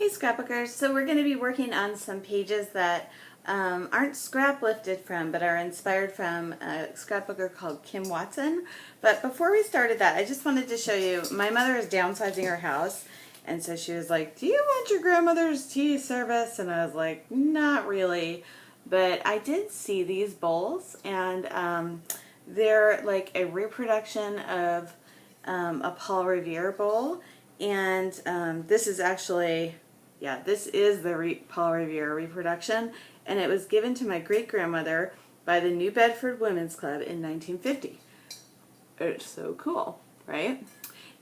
Hey Scrapbookers, so we're going to be working on some pages that aren't scrap lifted from but are inspired from a scrapbooker called Kim Watson. But before we started that, I just wanted to show you, my mother is downsizing her house, and so she was like, do you want your grandmother's tea service? And I was like, not really, but I did see these bowls, and they're like a reproduction of a Paul Revere bowl. And this is actually, yeah, this is the Paul Revere reproduction, and it was given to my great-grandmother by the New Bedford Women's Club in 1950. It's so cool, right?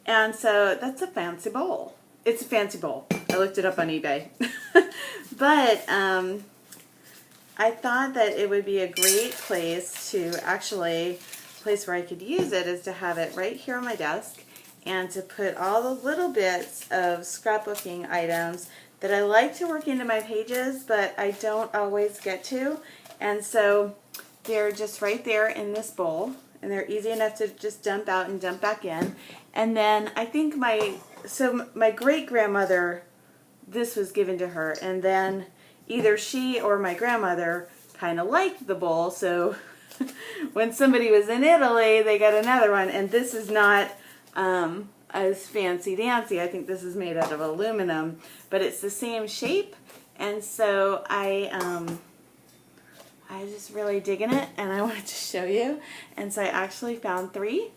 And so that's a fancy bowl. It's a fancy bowl. I looked it up on eBay. But I thought that it would be a great place to actually, place where I could use it is to have it right here on my desk, and to put all the little bits of scrapbooking items that I like to work into my pages, but I don't always get to. And so they're just right there in this bowl, and they're easy enough to just dump out and dump back in. And then I think my great-grandmother, this was given to her, and then either she or my grandmother kind of liked the bowl, so when somebody was in Italy, they got another one, and this is not as fancy-dancy. I think this is made out of aluminum, but it's the same shape, and so I just really digging it, and I wanted to show you. And so I actually found 3,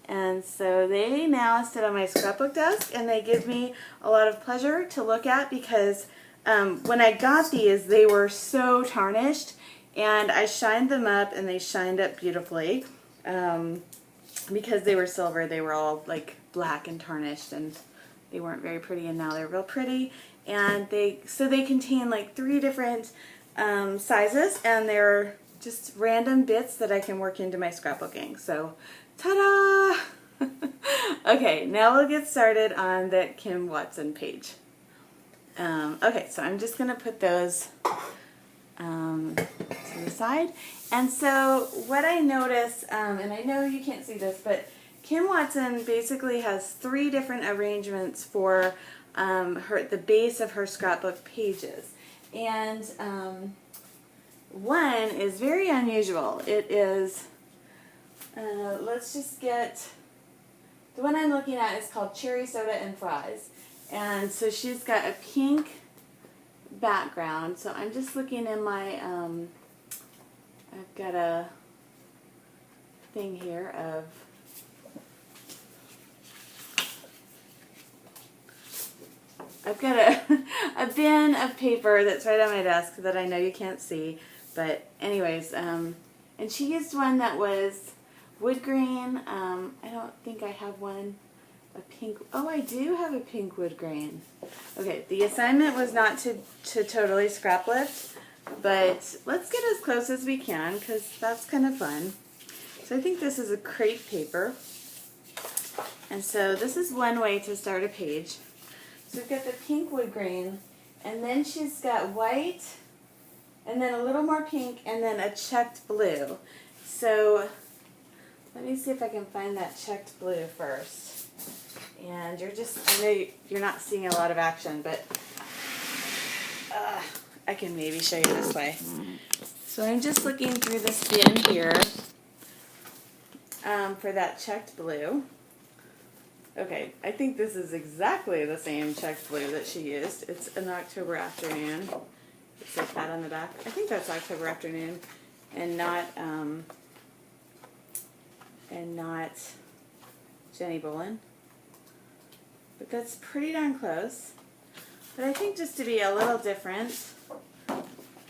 and so they now sit on my scrapbook desk, and they give me a lot of pleasure to look at, because when I got these, they were so tarnished, and I shined them up, and they shined up beautifully. Because they were silver, they were all like black and tarnished, and they weren't very pretty, and now they're real pretty. And they contain like 3 different sizes, and they're just random bits that I can work into my scrapbooking. So, ta-da! Okay, now we'll get started on that Kim Watson page. Okay, so I'm just going to put those to the side. And so what I notice, and I know you can't see this, but Kim Watson basically has 3 different arrangements for the base of her scrapbook pages. And one is very unusual. It is, let's just get, the one I'm looking at is called Cherry Soda and Fries. And so she's got a pink background. So I'm just looking in my, I've got a thing here of I've got a bin of paper that's right on my desk that I know you can't see, but anyways, and she used one that was wood grain. I don't think I have one, a pink. Oh, I do have a pink wood grain. Okay, the assignment was not to totally scrap lift, but let's get as close as we can, because that's kind of fun. So I think this is a crepe paper, and so this is one way to start a page. So we've got the pink wood grain, and then she's got white, and then a little more pink, and then a checked blue. So let me see if I can find that checked blue first. And you're just, I know you're not seeing a lot of action, but I can maybe show you this way. So I'm just looking through this bin here for that checked blue. Okay, I think this is exactly the same checked blue that she used. It's an October afternoon. It says that on the back. I think that's October afternoon, and not Jenny Bolin. But that's pretty darn close. But I think just to be a little different,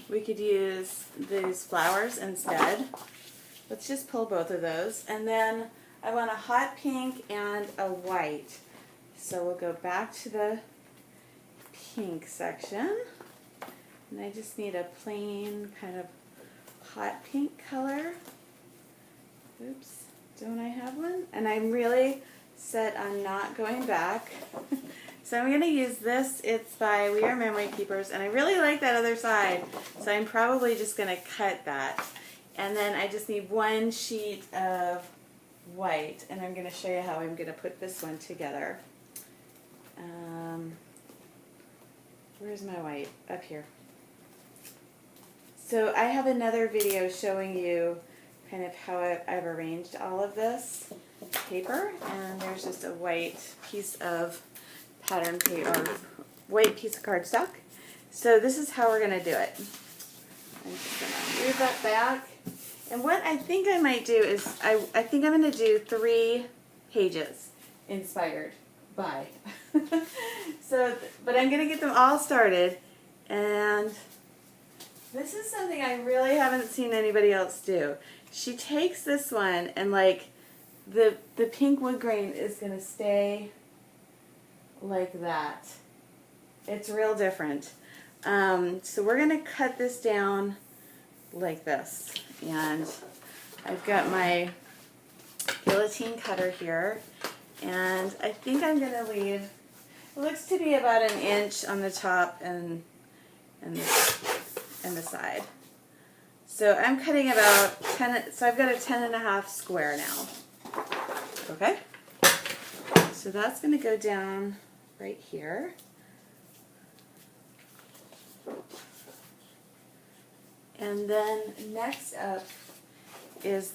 we could use these flowers instead. Let's just pull both of those. And then I want a hot pink and a white. So we'll go back to the pink section. And I just need a plain kind of hot pink color. Oops, don't I have one? And I'm really set on not going back. So I'm going to use this. It's by We Are Memory Keepers, and I really like that other side, so I'm probably just going to cut that. And then I just need 1 sheet of white, and I'm going to show you how I'm going to put this one together. Where's my white? Up here. So I have another video showing you kind of how I've arranged all of this paper, and there's just a white piece of pattern paper, or white piece of cardstock. So this is how we're going to do it. I'm just going to move that back. And what I think I might do is, I think I'm going to do 3 pages inspired by. But I'm going to get them all started, and this is something I really haven't seen anybody else do. She takes this one and like the pink wood grain is going to stay like that. It's real different. So we're going to cut this down like this. And I've got my guillotine cutter here. And I think I'm going to leave, it looks to be about 1 inch on the top and the side. So I'm cutting about 10, so I've got a 10.5 square now. Okay? So that's going to go down right here. And then next up is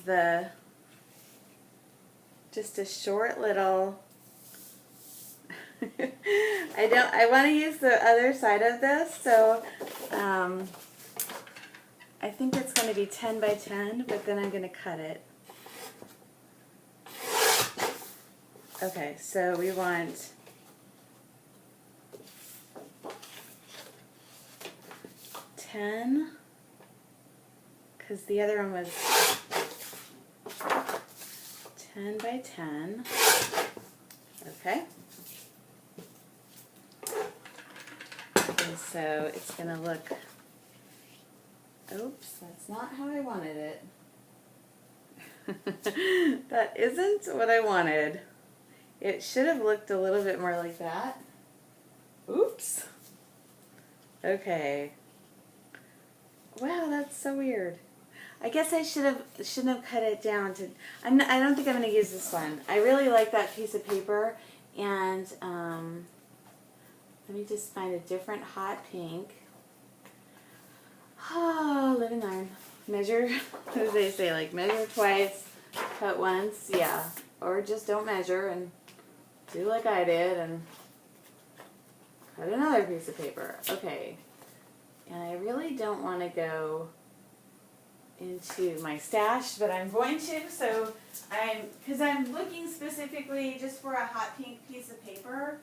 just a short little, I want to use the other side of this, so I think it's going to be 10 by 10, but then I'm going to cut it. Okay, so we want 10, because the other one was 10 by 10. Okay. And so it's going to look, oops, that's not how I wanted it. That isn't what I wanted. It should have looked a little bit more like that. Oops. Okay. Wow, that's so weird. I guess I shouldn't have cut it down to. I don't think I'm going to use this one. I really like that piece of paper, and let me just find a different hot pink. Oh, live and learn. Measure. What do they say? Like measure twice, cut once. Yeah, or just don't measure and do like I did and cut another piece of paper. Okay. And I really don't want to go into my stash, but I'm going to. So because I'm looking specifically just for a hot pink piece of paper,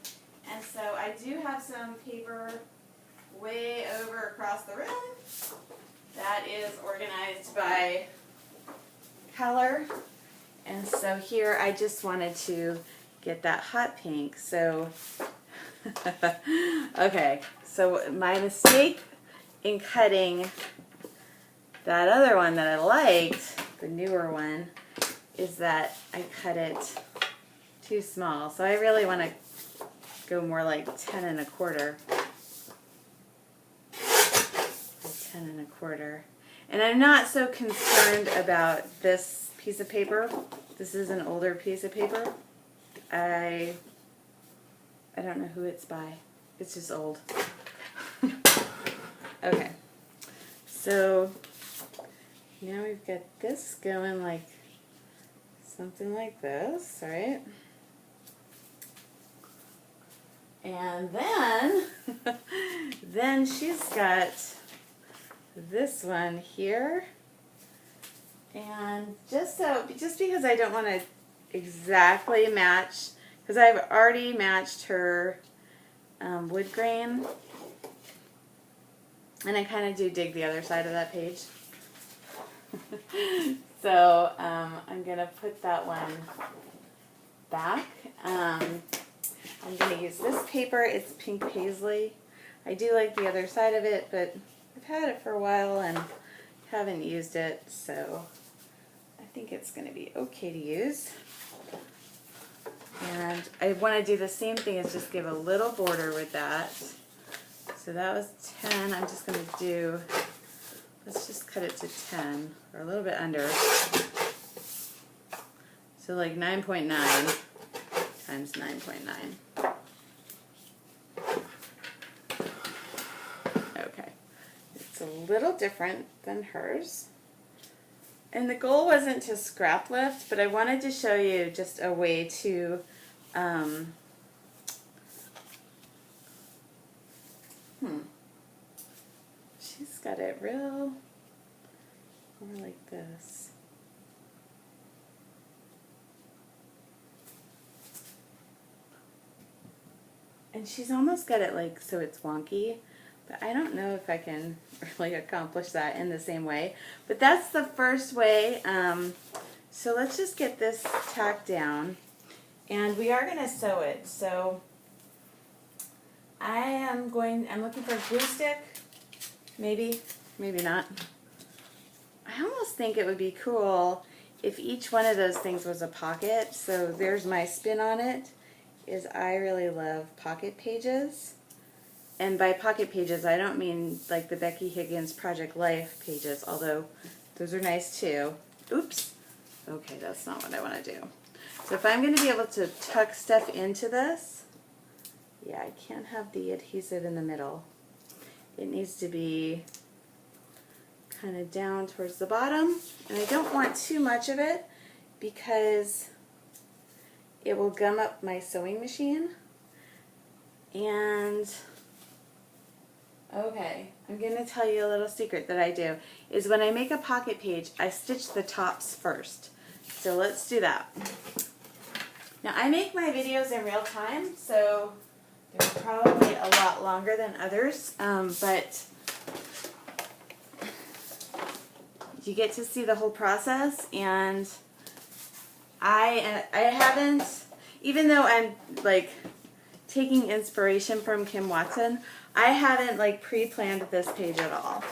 and so I do have some paper way over across the room that is organized by color, and so here I just wanted to get that hot pink. So okay, so my mistake in cutting that other one that I liked, the newer one, is that I cut it too small. So I really want to go more like 10 1/4. 10 1/4. And I'm not so concerned about this piece of paper. This is an older piece of paper. I don't know who it's by. It's just old. Okay. So now we've got this going like something like this, right? And then she's got this one here, and just because I don't want to exactly match, because I've already matched her wood grain, and I kind of do dig the other side of that page. So I'm going to put that one back. I'm going to use this paper. It's pink paisley. I do like the other side of it, but I've had it for a while and haven't used it, so I think it's going to be okay to use. And I want to do the same thing as just give a little border with that. So that was 10. I'm just going to do, let's just cut it to 10, or a little bit under. So like 9.9 times 9.9. a little different than hers. And the goal wasn't to scrap lift, but I wanted to show you just a way to she's got it real more like this. And she's almost got it like so it's wonky, but I don't know if I can really accomplish that in the same way. But that's the first way. So let's just get this tacked down, and we are going to sew it. So I'm looking for a glue stick, maybe not. I almost think it would be cool if each one of those things was a pocket. So there's my spin on it. Is I really love pocket pages. And by pocket pages, I don't mean like the Becky Higgins Project Life pages, although those are nice too. Oops. Okay, that's not what I want to do. So if I'm going to be able to tuck stuff into this, yeah, I can't have the adhesive in the middle. It needs to be kind of down towards the bottom, and I don't want too much of it because it will gum up my sewing machine. And okay, I'm going to tell you a little secret that I do, is when I make a pocket page, I stitch the tops first. So let's do that. Now I make my videos in real time, so they're probably a lot longer than others, but you get to see the whole process. And I haven't, even though I'm like taking inspiration from Kim Watson, I haven't like pre-planned this page at all.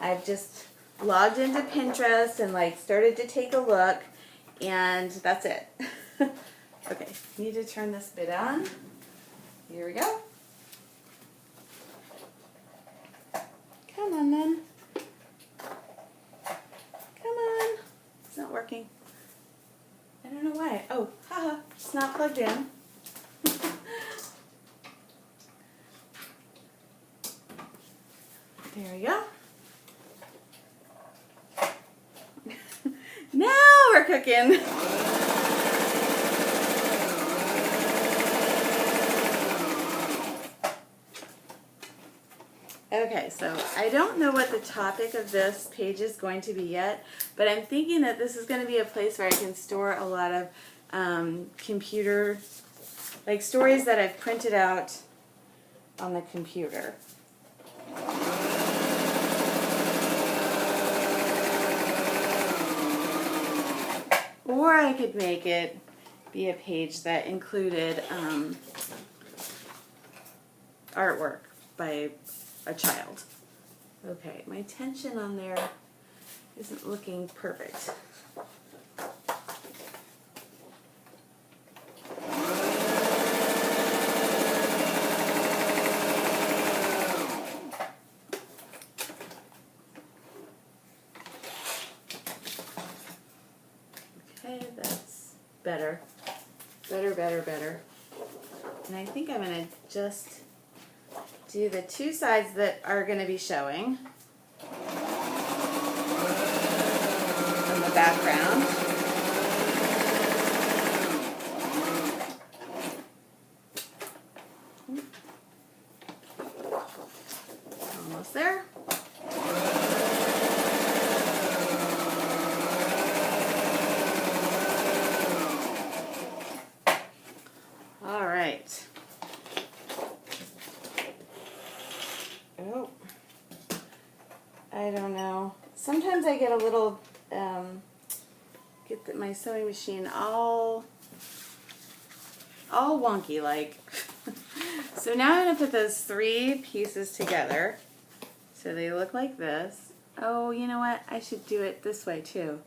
I've just logged into Pinterest and like started to take a look, and that's it. Okay, need to turn this bit on. Here we go. Come on then. Come on. It's not working. I don't know why. Oh, haha, it's not plugged in. There we go. Now we're cooking. Okay, so I don't know what the topic of this page is going to be yet, but I'm thinking that this is going to be a place where I can store a lot of computer, like stories that I've printed out on the computer. Or I could make it be a page that included artwork by a child. Okay, my tension on there isn't looking perfect. Okay, that's better. Better. And I think I'm going to just do the two sides that are going to be showing from the background. Almost there. All right. Oh, I don't know. Sometimes I get a little, my sewing machine all wonky like. So now I'm going to put those three pieces together so they look like this. Oh, you know what? I should do it this way too.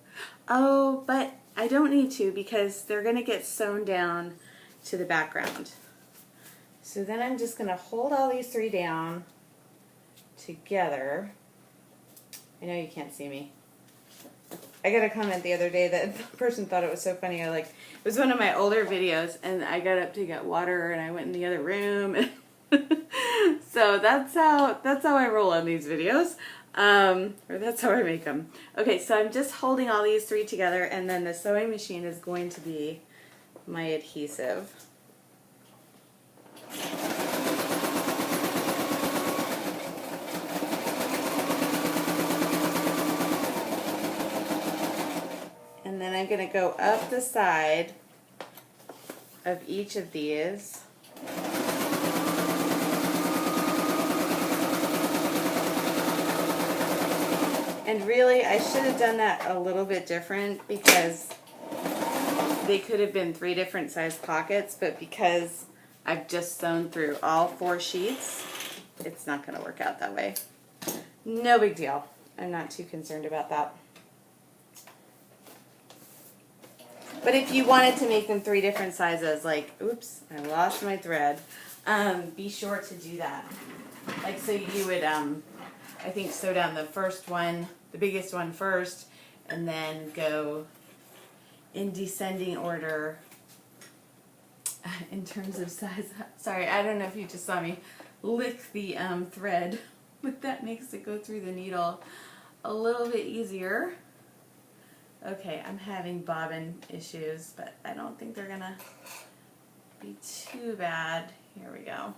Oh, but I don't need to because they're going to get sewn down to the background. So then I'm just going to hold all these three down together. I know you can't see me. I got a comment the other day that the person thought it was so funny. It was one of my older videos, and I got up to get water, and I went in the other room. So that's how I roll on these videos. Or that's how I make them. Okay, so I'm just holding all these three together, and then the sewing machine is going to be my adhesive. And then I'm going to go up the side of each of these. And really, I should have done that a little bit different because they could have been 3 different size pockets, but because I've just sewn through all 4 sheets, it's not going to work out that way. No big deal. I'm not too concerned about that. But if you wanted to make them 3 different sizes, like, oops, I lost my thread, be sure to do that. Like, so you would, I think, sew down the first one, the biggest one first, and then go in descending order in terms of size. Sorry, I don't know if you just saw me lick the thread, but that makes it go through the needle a little bit easier. Okay, I'm having bobbin issues, but I don't think they're gonna be too bad. Here we go.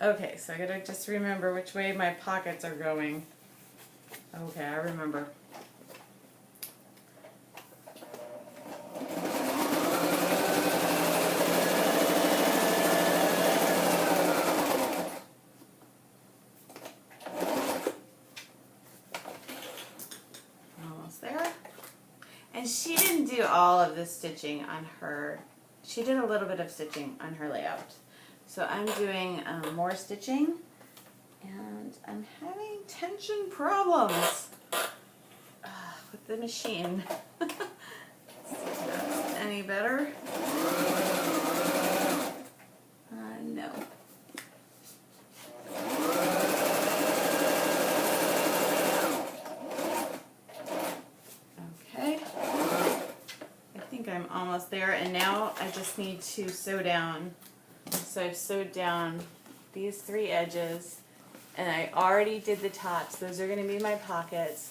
Okay, so I gotta just remember which way my pockets are going. Okay, I remember. Almost there. And she didn't do all of the stitching on her. She did a little bit of stitching on her layout. So I'm doing more stitching, and I'm having tension problems with the machine. Let's see if that's any better. No. Okay. I think I'm almost there, and now I just need to sew down. So I've sewed down these 3 edges, and I already did the tops. Those are going to be my pockets.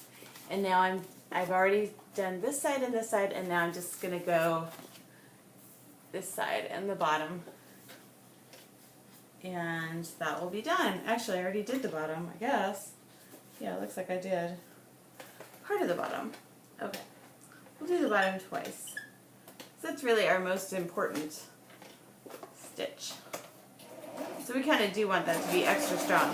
And now I've already done this side and this side, and now I'm just going to go this side and the bottom. And that will be done. Actually, I already did the bottom, I guess. Yeah, it looks like I did part of the bottom. Okay. We'll do the bottom twice. So that's really our most important stitch. So we kind of do want that to be extra strong.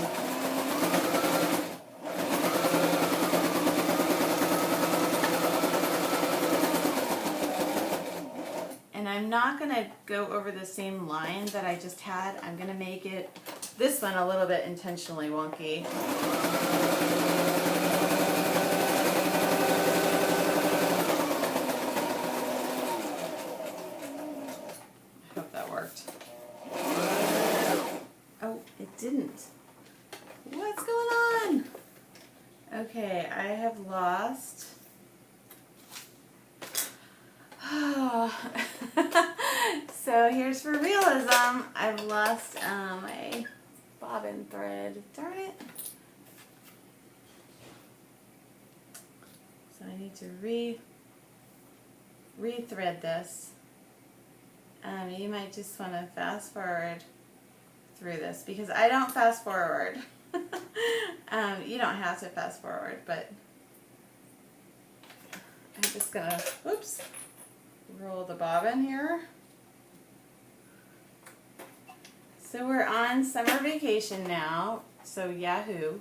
And I'm not going to go over the same line that I just had. I'm going to make this one a little bit intentionally wonky. Didn't. What's going on? Okay, I have lost. So here's for realism. I've lost my bobbin thread. Darn it. So I need to re-thread this. You might just want to fast forward through this because I don't fast forward. You don't have to fast forward, but I'm just gonna, oops, roll the bobbin here. So we're on summer vacation now, so yahoo.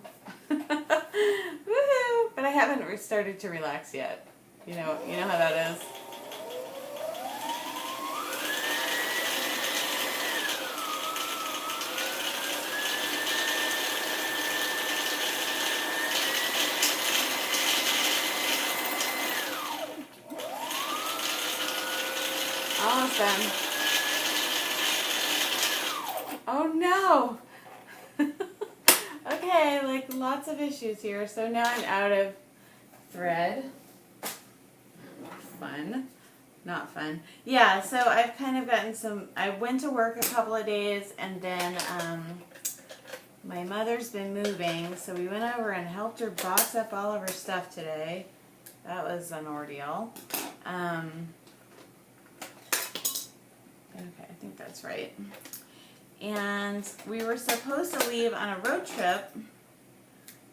Woohoo! But I haven't started to relax yet. You know how that is. Awesome. Oh no! Okay, like lots of issues here. So now I'm out of thread. Fun. Not fun. Yeah, so I've kind of gotten some, I went to work a couple of days, and then my mother's been moving, so we went over and helped her box up all of her stuff today. That was an ordeal. Okay, I think that's right. And we were supposed to leave on a road trip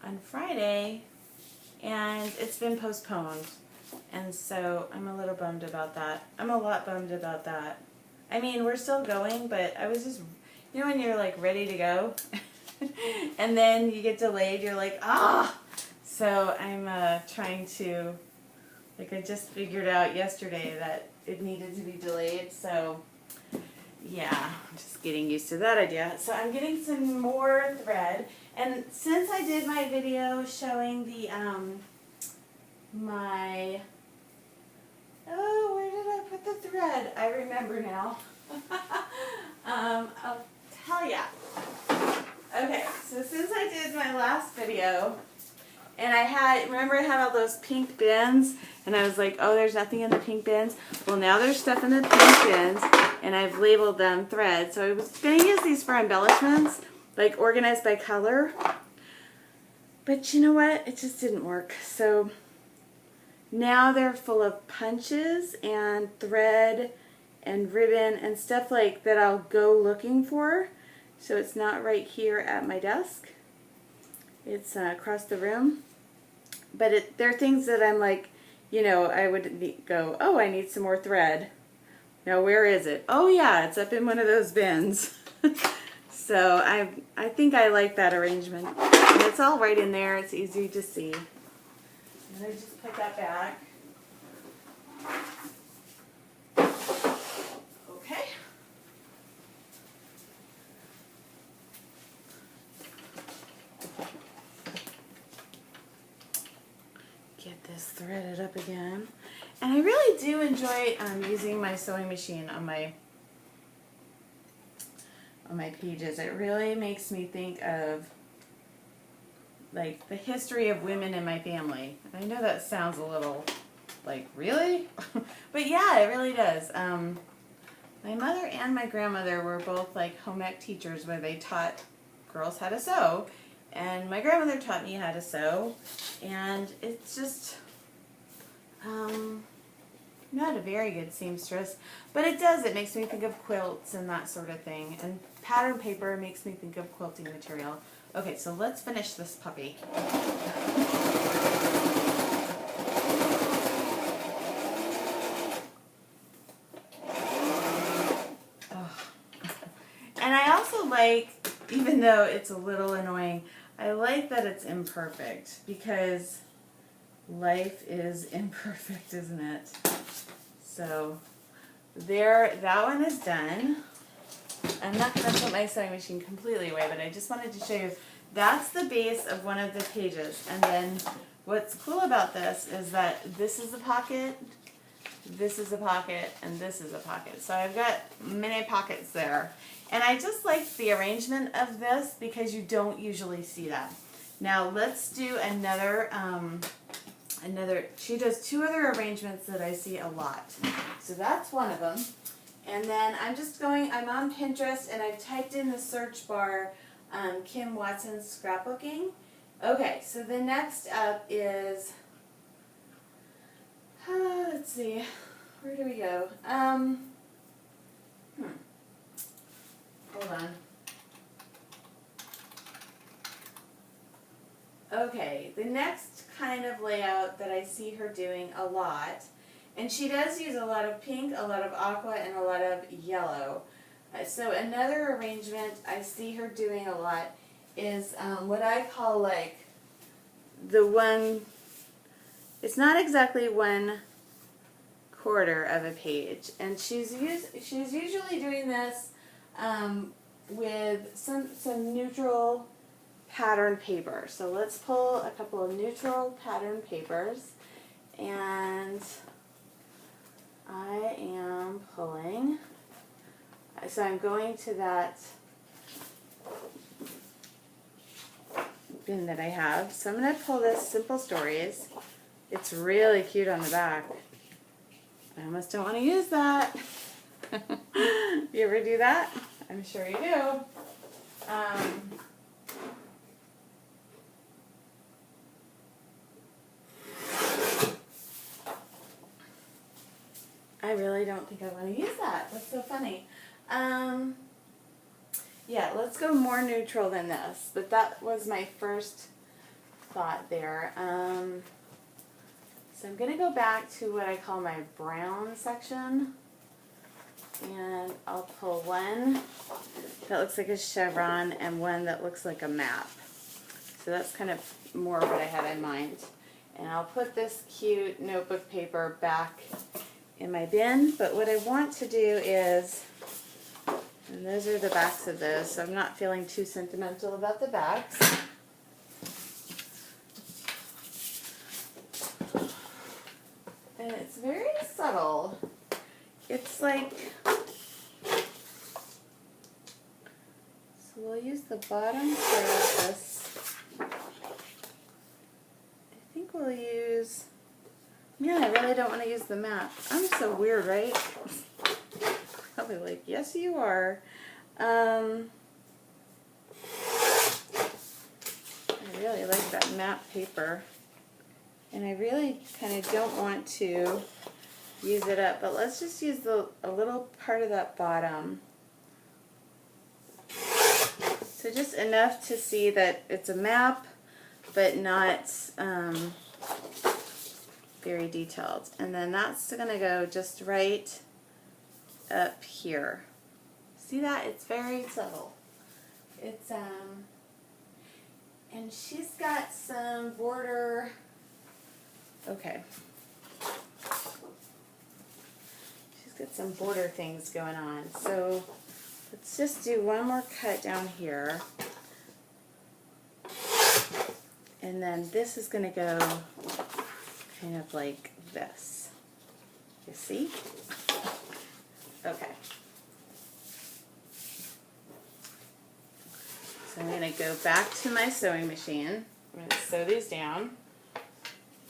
on Friday, and it's been postponed. And so I'm a little bummed about that. I'm a lot bummed about that. I mean, we're still going, but I was just, you know when you're like ready to go and then you get delayed, you're like, ah! So I'm trying to, like, I just figured out yesterday that it needed to be delayed, so yeah, I'm just getting used to that idea. So I'm getting some more thread, and since I did my video showing the oh, where did I put the thread? I remember now. I'll tell ya. Okay, so since I did my last video, and remember I had all those pink bins, and I was like, oh, there's nothing in the pink bins. Well, now there's stuff in the pink bins, and I've labeled them thread. So I was going to use these for embellishments, like organized by color. But you know what? It just didn't work. So now they're full of punches and thread and ribbon and stuff like that I'll go looking for. So it's not right here at my desk. It's across the room. But they're things that I'm like, you know, I would go, oh, I need some more thread. Now, where is it? Oh, yeah, it's up in one of those bins. So I think I like that arrangement. And it's all right in there. It's easy to see. And I just put that back. Okay. Get this threaded up again. And I really do enjoy using my sewing machine on my pages. It really makes me think of like the history of women in my family. I know that sounds a little like, really? But yeah, it really does. My mother and my grandmother were both like home ec teachers where they taught girls how to sew. And my grandmother taught me how to sew. And it's just, not a very good seamstress, but it does. It makes me think of quilts and that sort of thing. And pattern paper makes me think of quilting material. Okay, so let's finish this puppy. And I also like, even though it's a little annoying, I like that it's imperfect, because life is imperfect, isn't it? So there, that one is done. I'm not going to put my sewing machine completely away, but I just wanted to show you that's the base of one of the pages. And then what's cool about this is that this is a pocket, this is a pocket, and this is a pocket. So I've got many pockets there. And I just like the arrangement of this because you don't usually see that. Now let's do another, she does two other arrangements that I see a lot. So that's one of them. And then I'm on Pinterest and I've typed in the search bar Kim Watson's scrapbooking. Okay, so the next up is, let's see, where do we go? Hold on. Okay, the next kind of layout that I see her doing a lot, and she does use a lot of pink, a lot of aqua, and a lot of yellow. So another arrangement I see her doing a lot is what I call like the one, it's not exactly 1/4 of a page. And she's usually doing this with some neutral pattern paper. So let's pull a couple of neutral pattern papers, and I am pulling, so I'm going to that bin that I have. So I'm going to pull this Simple Stories. It's really cute on the back. I almost don't want to use that. You ever do that? I'm sure you do. I really don't think I want to use that. That's so funny. Yeah, let's go more neutral than this. But that was my first thought there. So I'm going to go back to what I call my brown section. And I'll pull one that looks like a chevron and one that looks like a map. So that's kind of more what I had in mind. And I'll put this cute notebook paper back in my bin. But what I want to do is, and those are the backs of those, so I'm not feeling too sentimental about the backs. And it's very subtle. It's like, so we'll use the bottom part of this. I think we'll use, man, I really don't want to use the map. I'm so weird, right? Probably like, yes you are. I really like that map paper. And I really kind of don't want to use it up, but let's just use a little part of that bottom. So just enough to see that it's a map, but not very detailed. And then that's going to go just right up here. See that? It's very subtle. It's and she's got some border. Okay. She's got some border things going on. So let's just do one more cut down here. And then this is going to go kind of like this. You see? Okay. So I'm going to go back to my sewing machine. I'm going to sew these down.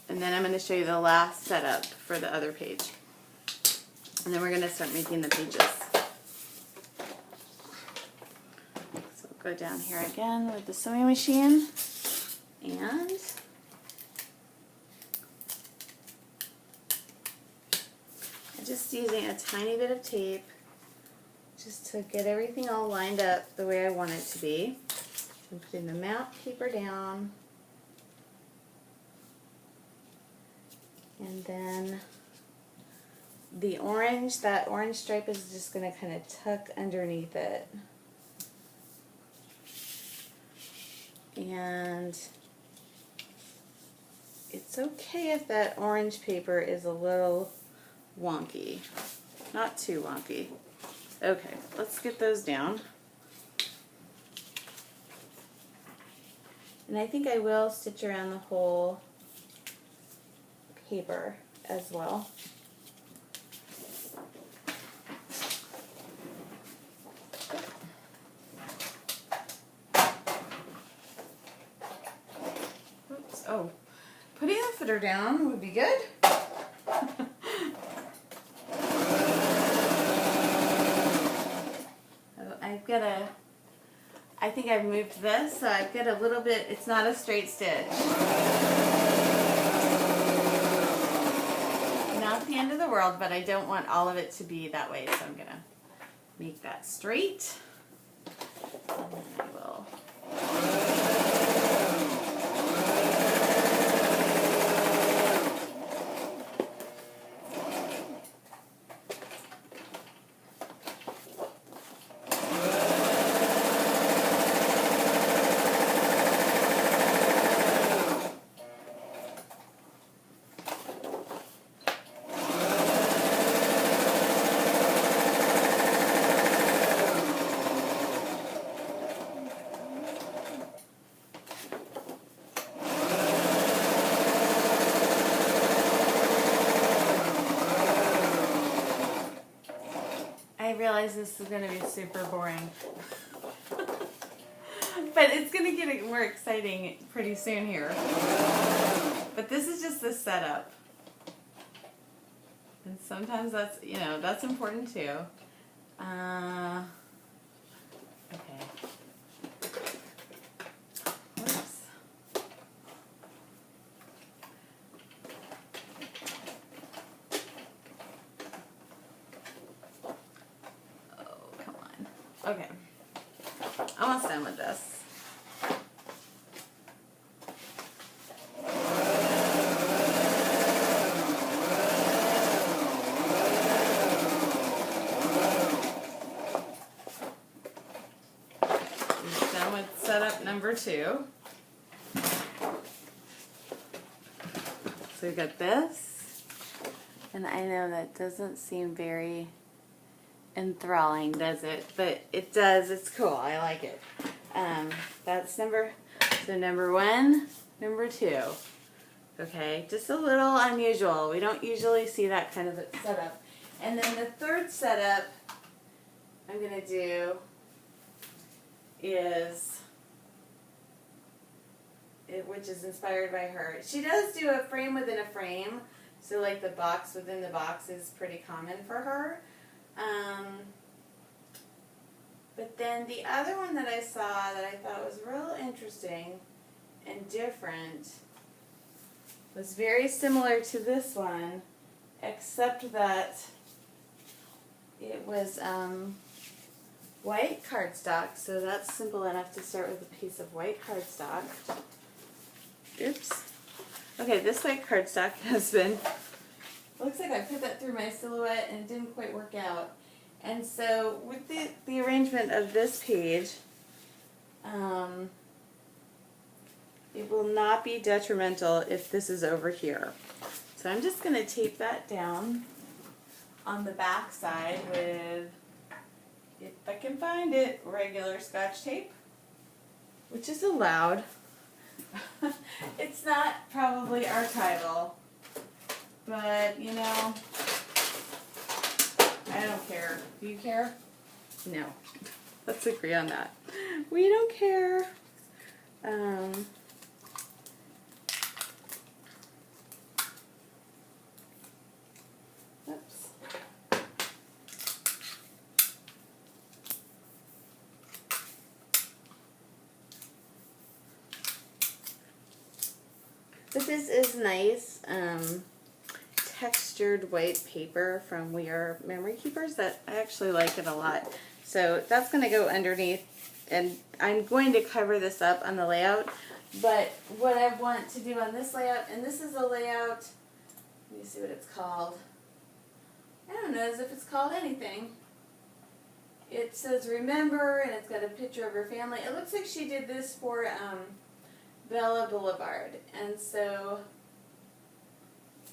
And then I'm going to show you the last setup for the other page. And then we're going to start making the pages. So we'll go down here again with the sewing machine. And I'm just using a tiny bit of tape just to get everything all lined up the way I want it to be. I'm putting the map paper down. And then the orange, that orange stripe is just going to kind of tuck underneath it. And it's okay if that orange paper is a little wonky. Not too wonky. Okay, let's get those down. And I think I will stitch around the whole paper as well. Oops. Oh, putting the footer down would be good. I think I've moved this, so I've got a little bit, it's not a straight stitch. Not the end of the world, but I don't want all of it to be that way, so I'm going to make that straight. And then I will. I realize this is going to be super boring, but it's going to get more exciting pretty soon here. But this is just the setup. And sometimes that's, you know, that's important too. Okay. Whoops. Oh, come on. Okay. Almost done with this. Done with setup number 2. So we've got this, and I know that doesn't seem very enthralling, does it? But it does. It's cool. I like it. That's number 1, number 2. Okay, just a little unusual. We don't usually see that kind of a setup. And then the third setup I'm going to do is, which is inspired by her. She does do a frame within a frame, so like the box within the box is pretty common for her. But then the other one that I saw that I thought was real interesting and different was very similar to this one, except that it was white cardstock, so that's simple enough to start with a piece of white cardstock. Oops. Okay, this white cardstock has been, looks like I put that through my silhouette and it didn't quite work out. And so with the arrangement of this page, it will not be detrimental if this is over here. So I'm just going to tape that down on the back side with, if I can find it, regular Scotch tape, which is allowed. It's not probably archival, but you know, I don't care. Do you care? No. Let's agree on that. We don't care. Oops. But this is nice textured white paper from We Are Memory Keepers. That I actually like it a lot. So that's going to go underneath, and I'm going to cover this up on the layout. But what I want to do on this layout, and this is a layout, let me see what it's called. I don't know as if it's called anything. It says Remember, and it's got a picture of her family. It looks like she did this for Bella Boulevard, and so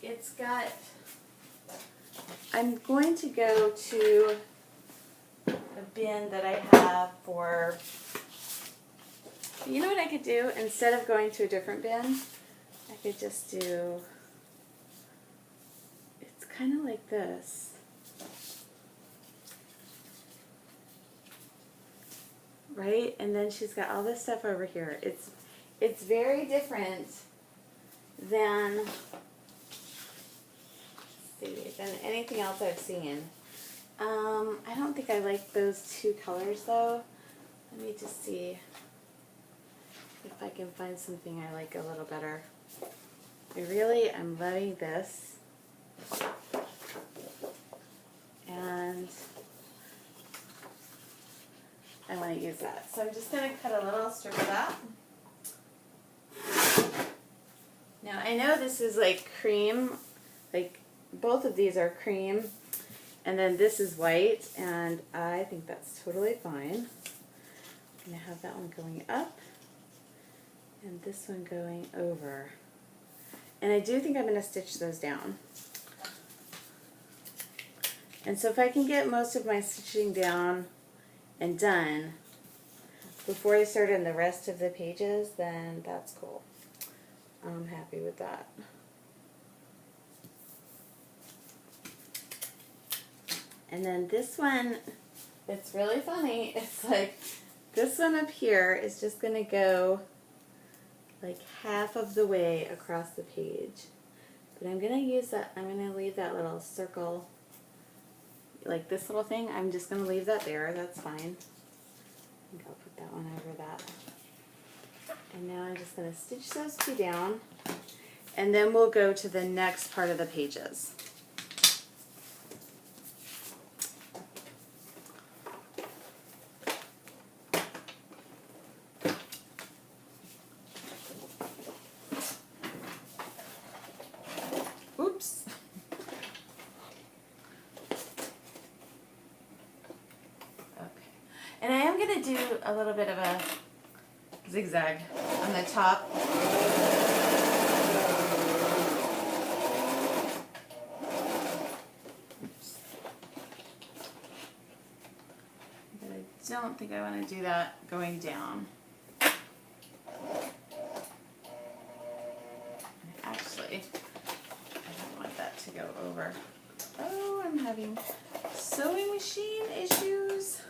it's got, I'm going to go to a bin that I have for, you know what I could do? Instead of going to a different bin, I could just do, it's kind of like this. Right? And then she's got all this stuff over here. It's very different than, let's see, than anything else I've seen. I don't think I like those two colors though. Let me just see if I can find something I like a little better. I'm loving this. And I want to use that. So I'm just going to cut a little strip of that. Now I know this is like cream, like both of these are cream, and then this is white, and I think that's totally fine. I'm going to have that one going up, and this one going over. And I do think I'm going to stitch those down. And so if I can get most of my stitching down and done before I start on the rest of the pages, then that's cool. I'm happy with that. And then this one, it's really funny. It's like this one up here is just going to go like half of the way across the page. But I'm going to use that, I'm going to leave that little circle, like this little thing. I'm just going to leave that there. That's fine. I think I'll put that one over that. And now I'm just going to stitch those two down. And then we'll go to the next part of the pages. Oops. Okay. And I am going to do a little bit of a zigzag on the top. Oops. But I don't think I want to do that going down. Actually, I don't want that to go over. Oh, I'm having sewing machine issues.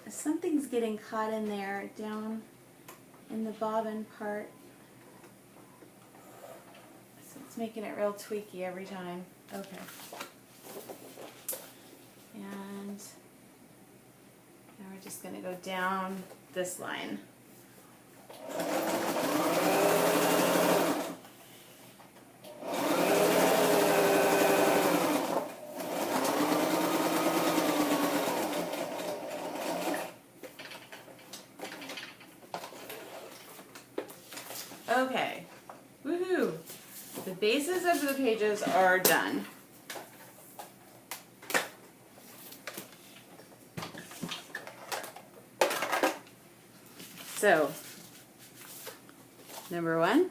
Something's getting caught in there down in the bobbin part. So it's making it real tweaky every time. Okay. And now we're just going to go down this line. Okay, woohoo! The bases of the pages are done. So, number 1,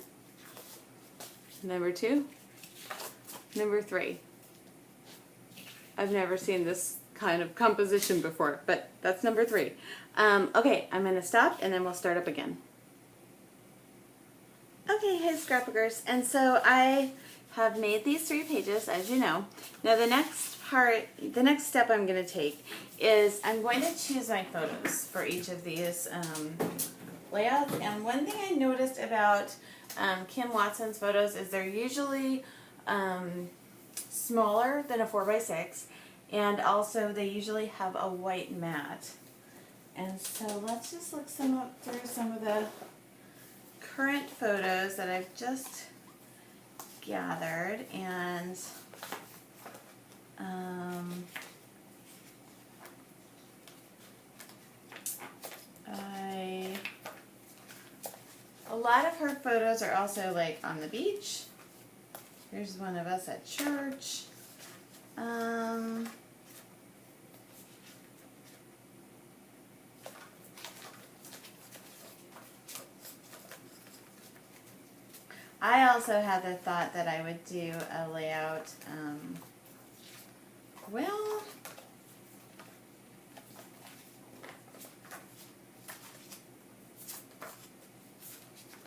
number 2, number 3. I've never seen this kind of composition before, but that's number 3. Okay, I'm going to stop and then we'll start up again. Okay, hey scrapbookers, and so I have made these 3 pages, as you know. Now the next step I'm going to take is I'm going to choose my photos for each of these layouts. And one thing I noticed about Kim Watson's photos is they're usually smaller than a 4x6, and also they usually have a white mat. And so let's just look through some of the current photos that I've just gathered, and a lot of her photos are also like on the beach. Here's one of us at church. I also had the thought that I would do a layout, well,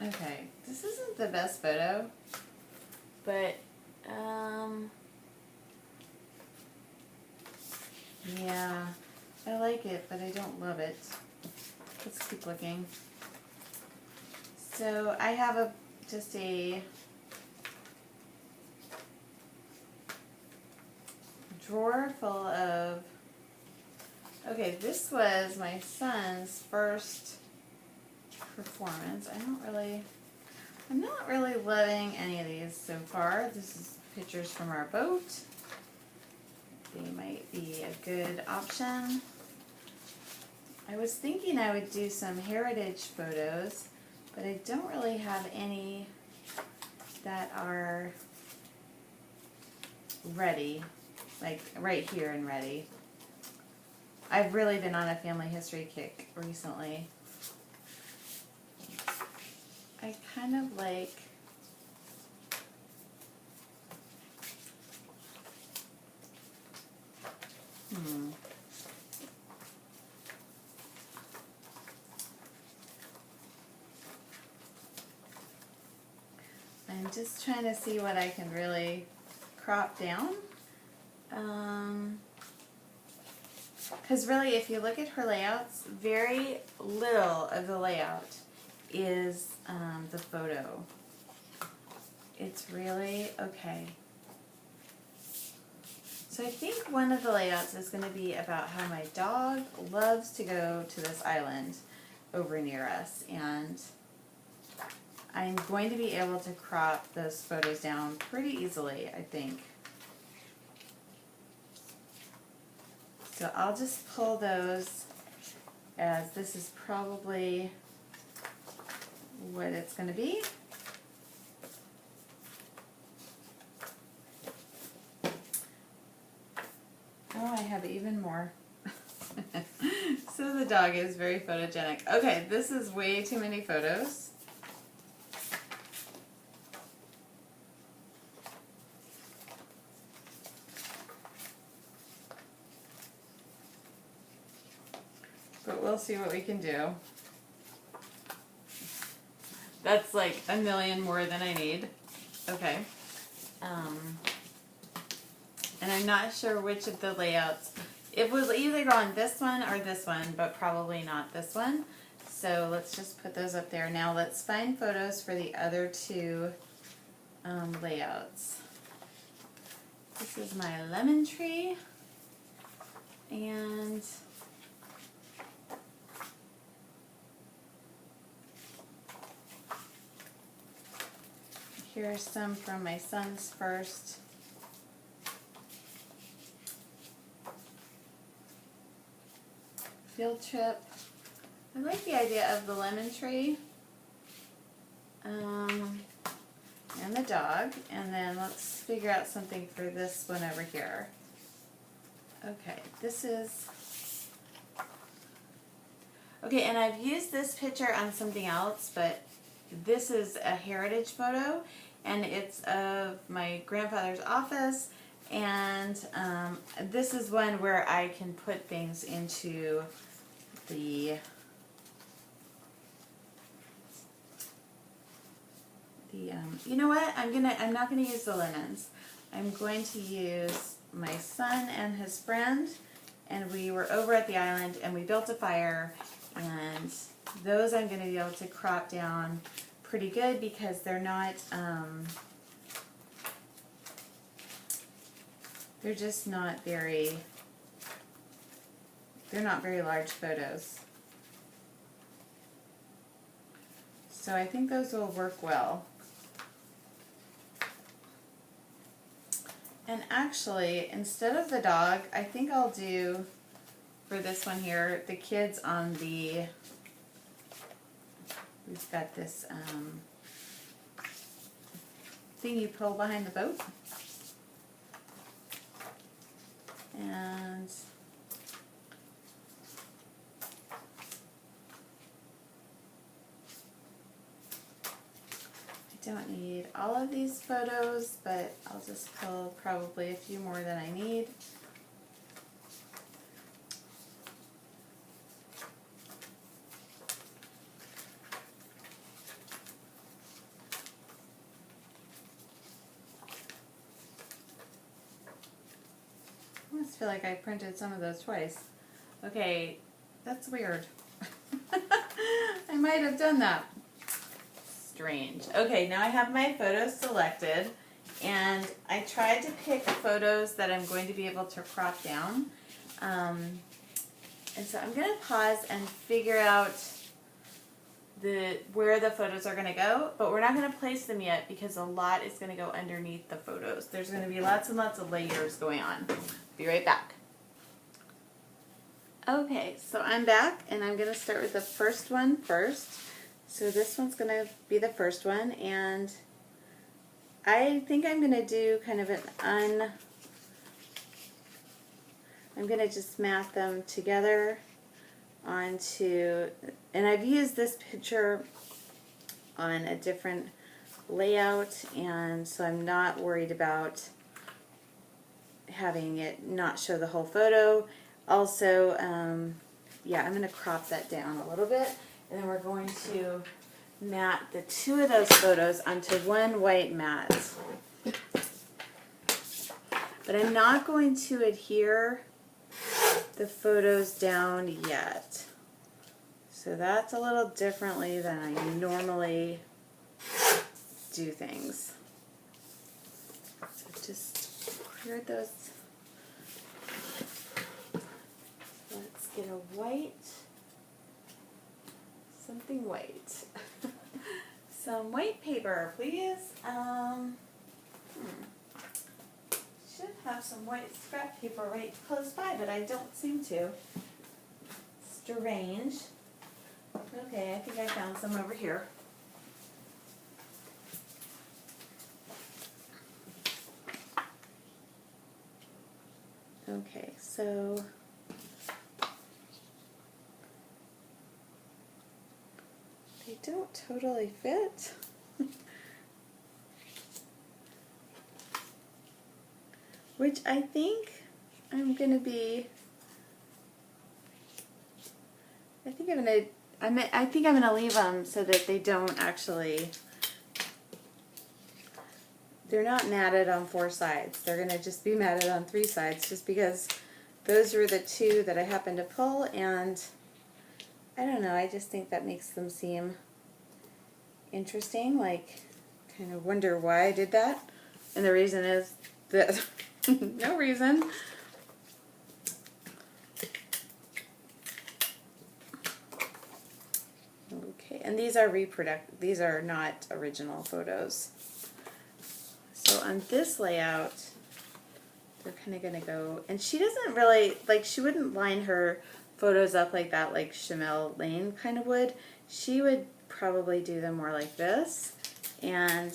okay, this isn't the best photo, but, yeah, I like it, but I don't love it. Let's keep looking. So I have just a drawer full of, okay, this was my son's first performance. I'm not really loving any of these so far. This is pictures from our boat. They might be a good option. I was thinking I would do some heritage photos, but I don't really have any that are ready, like right here and ready. I've really been on a family history kick recently. I kind of like I'm just trying to see what I can really crop down. Because really, if you look at her layouts, very little of the layout is the photo. it's really okay. So I think one of the layouts is going to be about how my dog loves to go to this island over near us, and I'm going to be able to crop those photos down pretty easily, I think. So I'll just pull those, as this is probably what it's going to be. Oh, I have even more. So the dog is very photogenic. Okay, this is way too many photos. But we'll see what we can do. That's like a million more than I need. Okay. And I'm not sure which of the layouts. It will either go on this one or this one, but probably not this one. So let's just put those up there. Now let's find photos for the other two layouts. This is my lemon tree. And here's some from my son's first. Field trip. I like the idea of the lemon tree and the dog, and then let's figure out something for this one over here. Okay, this is, okay, and I've used this picture on something else, but this is a heritage photo, and it's of my grandfather's office, and this is one where I can put things into the you know what? I'm not gonna use the linens. I'm going to use my son and his friend, and we were over at the island and we built a fire, and those I'm gonna be able to crop down pretty good because they're not they're just not very, they're not very large photos. So I think those will work well. And actually, instead of the dog, I think I'll do, for this one here, the kids on the, we've got this thing you pull behind the boat. And I don't need all of these photos, but I'll just pull probably a few more than I need. I almost feel like I printed some of those twice. Okay, that's weird. I might have done that. Strange. Okay, now I have my photos selected, and I tried to pick photos that I'm going to be able to crop down. And so I'm going to pause and figure out where the photos are going to go, but we're not going to place them yet because a lot is going to go underneath the photos. There's going to be lots and lots of layers going on. Be right back. Okay, so I'm back, and I'm going to start with the first one first. So this one's going to be the first one, and I think I'm going to do kind of I'm going to just mat them together onto, and I've used this picture on a different layout, and so I'm not worried about having it not show the whole photo. Also, yeah, I'm going to crop that down a little bit, and then we're going to mat the two of those photos onto one white mat. But I'm not going to adhere the photos down yet. So that's a little differently than I normally do things. just cleared those. Let's get a white, something white. Some white paper, please. Should have some white scrap paper right close by, but I don't seem to. Strange. Okay, I think I found some over here. Okay, so they don't totally fit. Which I think I'm gonna be. I think I'm gonna leave them so that they don't actually. They're not matted on 4 sides. They're gonna just be matted on 3 sides, just because those were the 2 that I happened to pull, and I don't know. I just think that makes them seem interesting. Like, kind of wonder why I did that, and the reason is that no reason. Okay, and these are these are not original photos. So on this layout, they're kind of going to go, and she doesn't really, like, she wouldn't line her photos up like that like Shamel Lane kind of would. She would probably do them more like this, and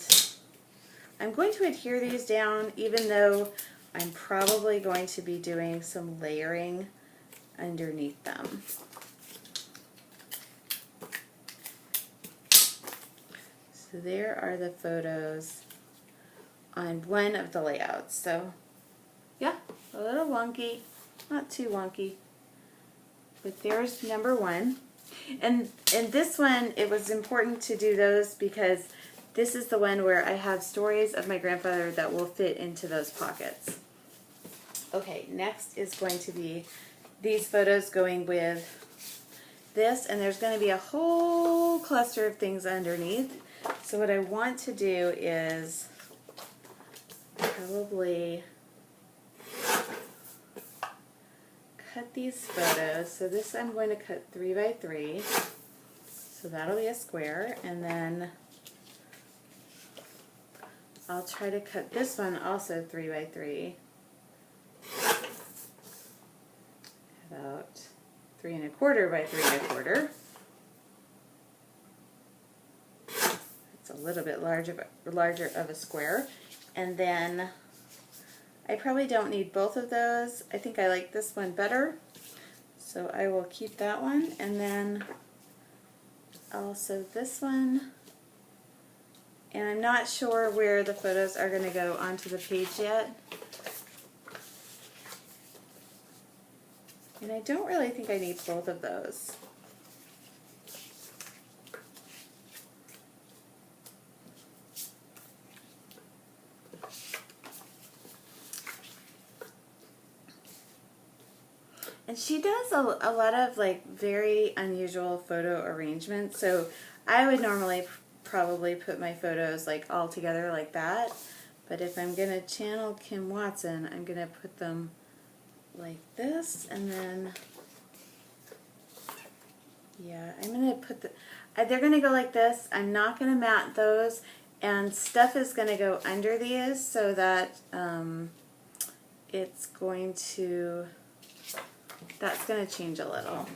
I'm going to adhere these down, even though I'm probably going to be doing some layering underneath them. So there are the photos on one of the layouts. So yeah, a little wonky, not too wonky, but there's number 1. And this one, it was important to do those because this is the one where I have stories of my grandfather that will fit into those pockets. Okay, next is going to be these photos going with this, and there's going to be a whole cluster of things underneath. So what I want to do is probably cut these photos. So this I'm going to cut 3 by 3. So that'll be a square, and then I'll try to cut this one also 3 by 3. About 3 1/4 by 3 1/4. It's a little bit larger of a square. And then I probably don't need both of those. I think I like this one better, so I will keep that one. And then also this one. And I'm not sure where the photos are going to go onto the page yet. And I don't really think I need both of those. And she does a lot of like very unusual photo arrangements. So I would normally probably put my photos like all together like that. But if I'm going to channel Kim Watson, I'm going to put them like this, and then yeah, I'm going to put they're going to go like this. I'm not going to mat those, and stuff is going to go under these so that it's going to, that's going to change a little.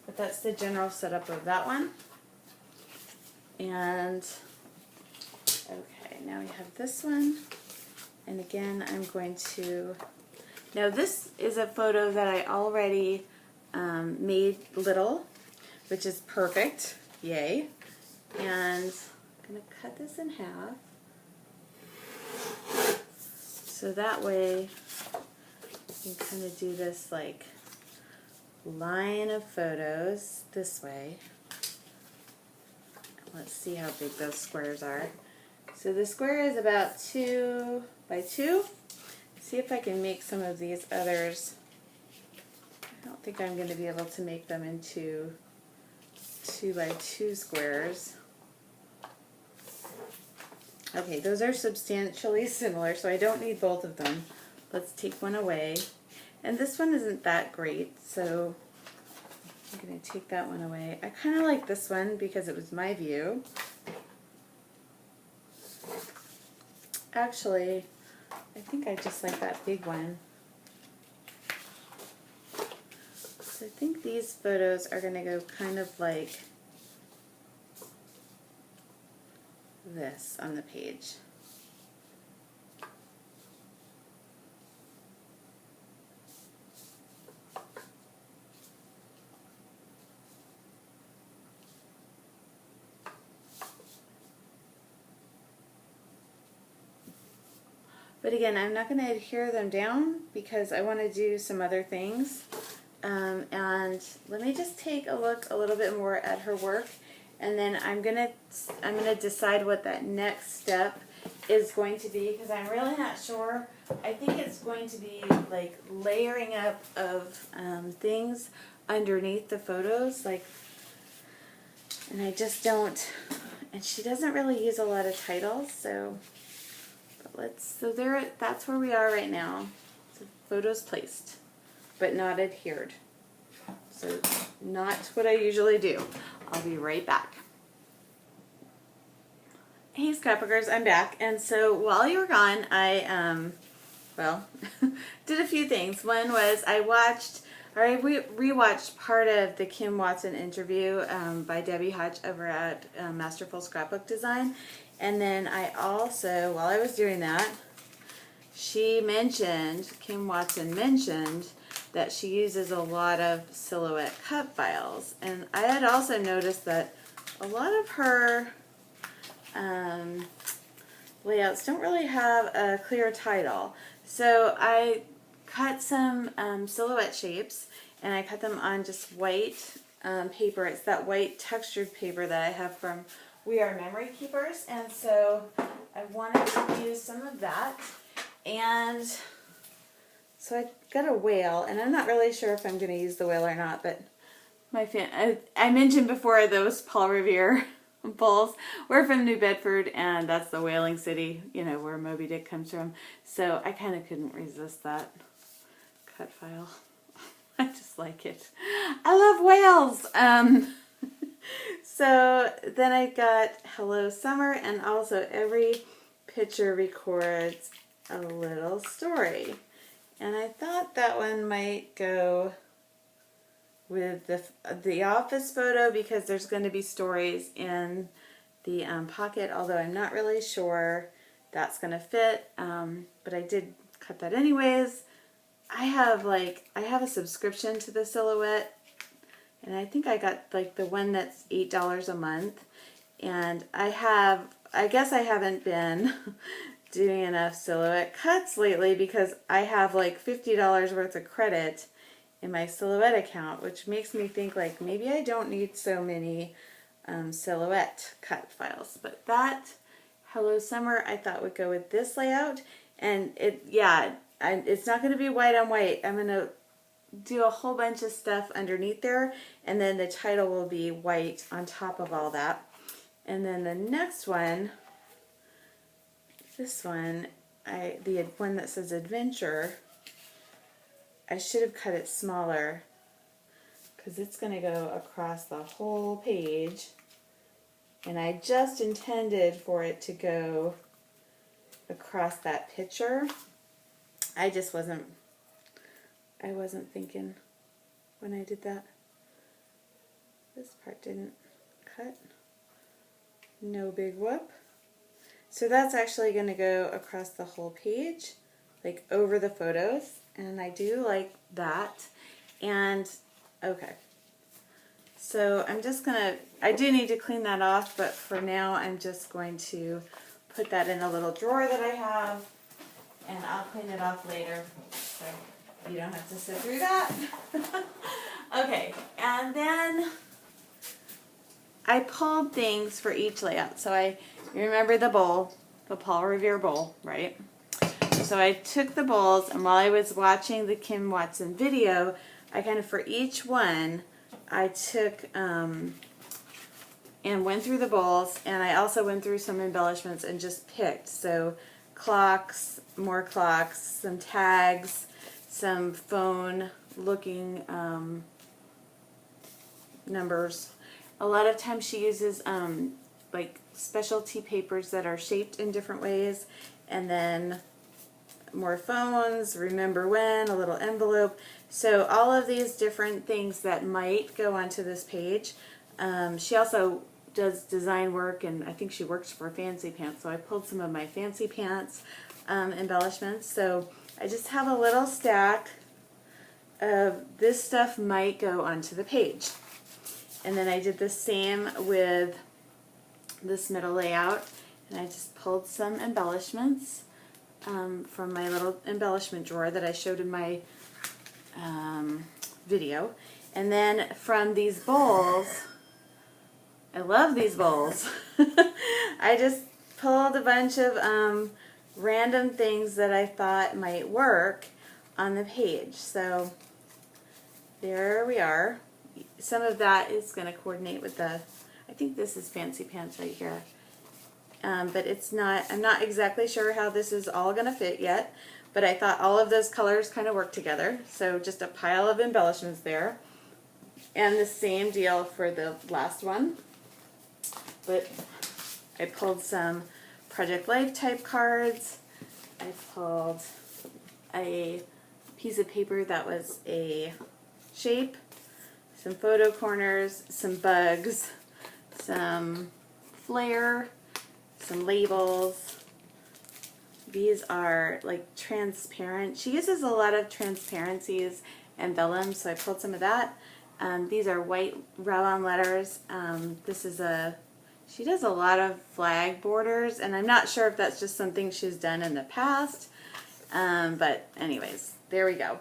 But that's the general setup of that one. And okay, now we have this one, and again I'm going to, now this is a photo that I already made little, which is perfect, yay. And I'm going to cut this in half, so that way you can kind of do this like line of photos this way. Let's see how big those squares are. So the square is about 2 by 2. See if I can make some of these others. I don't think I'm going to be able to make them into 2 by 2 squares. Okay, those are substantially similar, so I don't need both of them. Let's take one away. And this one isn't that great, so I'm going to take that one away. I kind of like this one because it was my view. Actually, I think I just like that big one. So I think these photos are going to go kind of like this on the page. But again, I'm not going to adhere them down because I want to do some other things. And let me just take a look a little bit more at her work, and then I'm gonna decide what that next step is going to be, because I'm really not sure. I think it's going to be like layering up of things underneath the photos, like, and I just don't. And she doesn't really use a lot of titles, so. That's where we are right now. So photos placed, but not adhered. So not what I usually do. I'll be right back. Hey Scrapbookers, I'm back. And so while you were gone, I did a few things. One was I rewatched part of the Kim Watson interview by Debbie Hutch over at Masterful Scrapbook Design. And then I also, while I was doing that, Kim Watson mentioned that she uses a lot of silhouette cut files. And I had also noticed that a lot of her layouts don't really have a clear title. So I cut some silhouette shapes, and I cut them on just white paper. It's that white textured paper that I have from We Are Memory Keepers, and so I wanted to use some of that. And so I got a whale, and I'm not really sure if I'm going to use the whale or not, but I mentioned before those Paul Revere bowls. We're from New Bedford, and that's the whaling city, you know, where Moby Dick comes from. So I kind of couldn't resist that cut file. I just like it. I love whales. So then I got Hello Summer, and also every picture records a little story. And I thought that one might go with the office photo because there's going to be stories in the pocket, although I'm not really sure that's going to fit. But I did cut that anyways. I have a subscription to the Silhouette, and I think I got like the one that's $8 a month. And I guess I haven't been doing enough Silhouette cuts lately because I have like $50 worth of credit in my Silhouette account, which makes me think like maybe I don't need so many Silhouette cut files. But that Hello Summer I thought would go with this layout, and it's not going to be white on white. I'm going to do a whole bunch of stuff underneath there, and then the title will be white on top of all that. And then the next one, this one, the one that says Adventure, I should have cut it smaller because it's going to go across the whole page, and I just intended for it to go across that picture. I wasn't thinking when I did that. This part didn't cut. No big whoop. So that's actually going to go across the whole page, like over the photos, and I do like that. And okay, so I do need to clean that off, but for now I'm just going to put that in a little drawer that I have, and I'll clean it off later, so you don't have to sit through that. Okay, and then I pulled things for each layout. So you remember the bowl, the Paul Revere bowl, right? So I took the bowls, and while I was watching the Kim Watson video, I kind of, for each one, I took and went through the bowls, and I also went through some embellishments and just picked. So clocks, more clocks, some tags, some phone looking numbers. A lot of times she uses like specialty papers that are shaped in different ways, and then more phones, remember when, a little envelope. So all of these different things that might go onto this page. She also does design work, and I think she works for Fancy Pants, so I pulled some of my Fancy Pants embellishments. So I just have a little stack of this stuff might go onto the page. And then I did the same with this middle layout, and I just pulled some embellishments from my little embellishment drawer that I showed in my video. And then from these bowls, I love these bowls. I just pulled a bunch of random things that I thought might work on the page. So there we are. Some of that is going to coordinate with the, I think this is Fancy Pants right here. But it's not, I'm not exactly sure how this is all going to fit yet, but I thought all of those colors kind of work together. So just a pile of embellishments there. And the same deal for the last one. But I pulled some Project Life type cards. I pulled a piece of paper that was a shape, some photo corners, some bugs, some flair, some labels. These are like transparent. She uses a lot of transparencies and vellum, so I pulled some of that. These are white rayon letters. This is she does a lot of flag borders, and I'm not sure if that's just something she's done in the past. But anyways, there we go.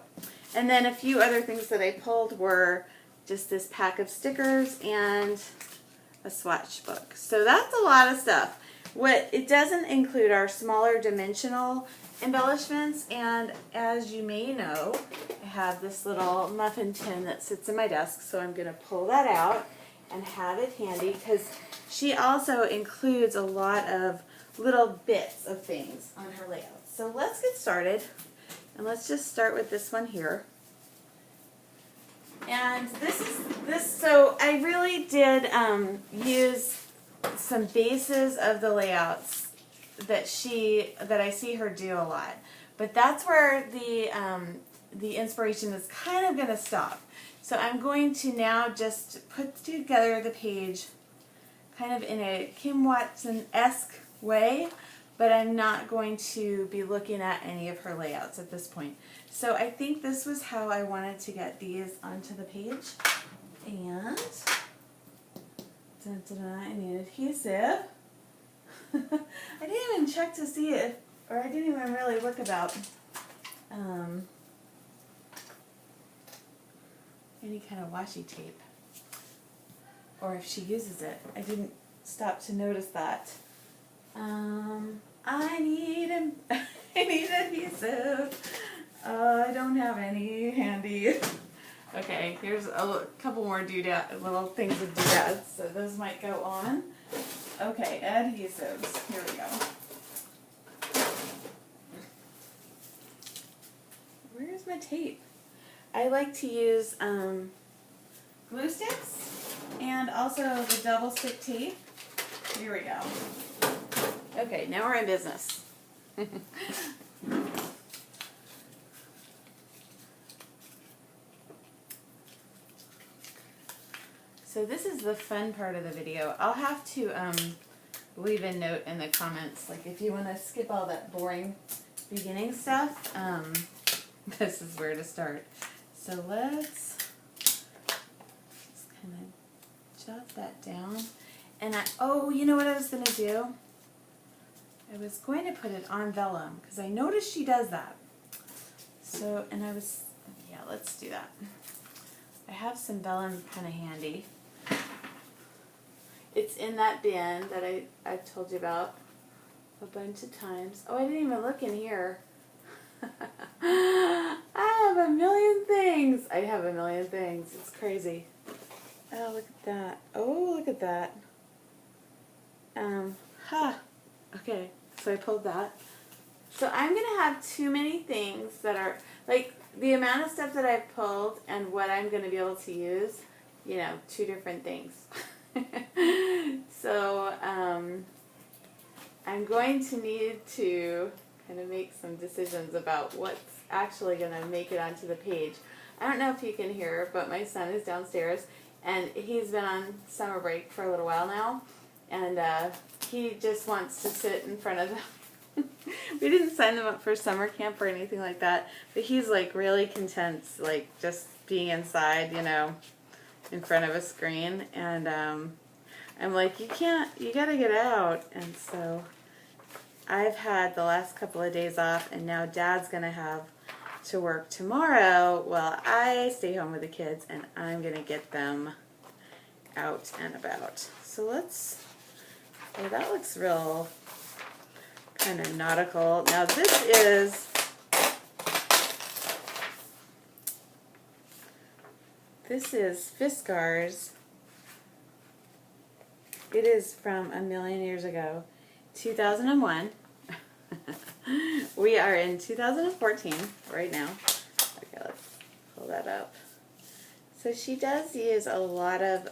And then a few other things that I pulled were just this pack of stickers and a swatch book. So that's a lot of stuff. What it doesn't include are smaller dimensional embellishments, and as you may know, I have this little muffin tin that sits in my desk, so I'm going to pull that out and have it handy, because she also includes a lot of little bits of things on her layout. So let's get started, and let's just start with this one here. And so I really did use some bases of the layouts that I see her do a lot. But that's where the inspiration is kind of going to stop. So I'm going to now just put together the page kind of in a Kim Watson-esque way, but I'm not going to be looking at any of her layouts at this point. So I think this was how I wanted to get these onto the page. And I need adhesive. I didn't even check to see if, or I didn't even really look about any kind of washi tape, or if she uses it. I didn't stop to notice that. I need adhesive. I don't have any handy. Okay, here's a couple more little things with doodads, so those might go on. Okay, adhesives. Here we go. Where's my tape? I like to use glue sticks and also the double stick tape. Here we go. Okay, now we're in business. So this is the fun part of the video. I'll have to leave a note in the comments, like if you want to skip all that boring beginning stuff, this is where to start. So let's just kind of jot that down. And oh, you know what I was going to do? I was going to put it on vellum, because I noticed she does that. So, and yeah, let's do that. I have some vellum kind of handy. It's in that bin that I've told you about a bunch of times. Oh, I didn't even look in here. I have a million things. It's crazy. Oh, look at that. Oh, look at that. Okay, so I pulled that. So I'm going to have too many things that are, like, the amount of stuff that I've pulled and what I'm going to be able to use, you know, two different things. So I'm going to need to kind of make some decisions about what's actually going to make it onto the page. I don't know if you can hear, but my son is downstairs, and he's been on summer break for a little while now, and he just wants to sit in front of the we didn't sign them up for summer camp or anything like that, but he's like really content, like just being inside, you know, in front of a screen. And I'm like, you gotta get out. And so I've had the last couple of days off, and now Dad's gonna have to work tomorrow while I stay home with the kids, and I'm gonna get them out and about. So let's, oh, that looks real kind of nautical. Now this is Fiskar's. It is from a million years ago, 2001. We are in 2014 right now. Okay, let's pull that up. So she does use a lot of,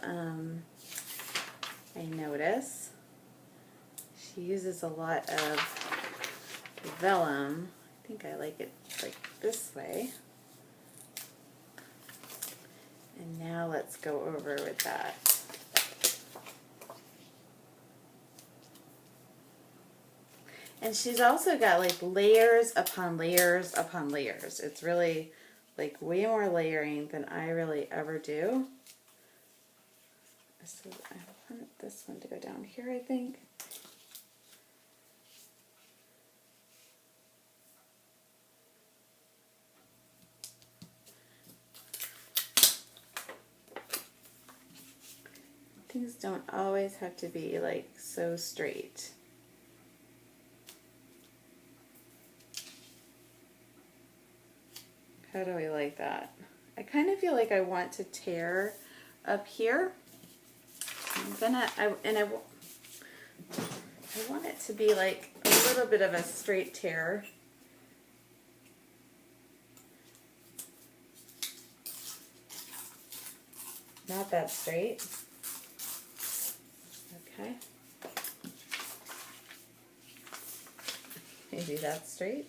I notice, she uses a lot of vellum. I think I like it like this way. And now let's go over with that. And she's also got like layers upon layers upon layers. It's really like way more layering than I really ever do. So I want this one to go down here, I think. Things don't always have to be like so straight. How do we like that? I kind of feel like I want to tear up here. I want it to be like a little bit of a straight tear. Not that straight. Okay. Maybe that's straight.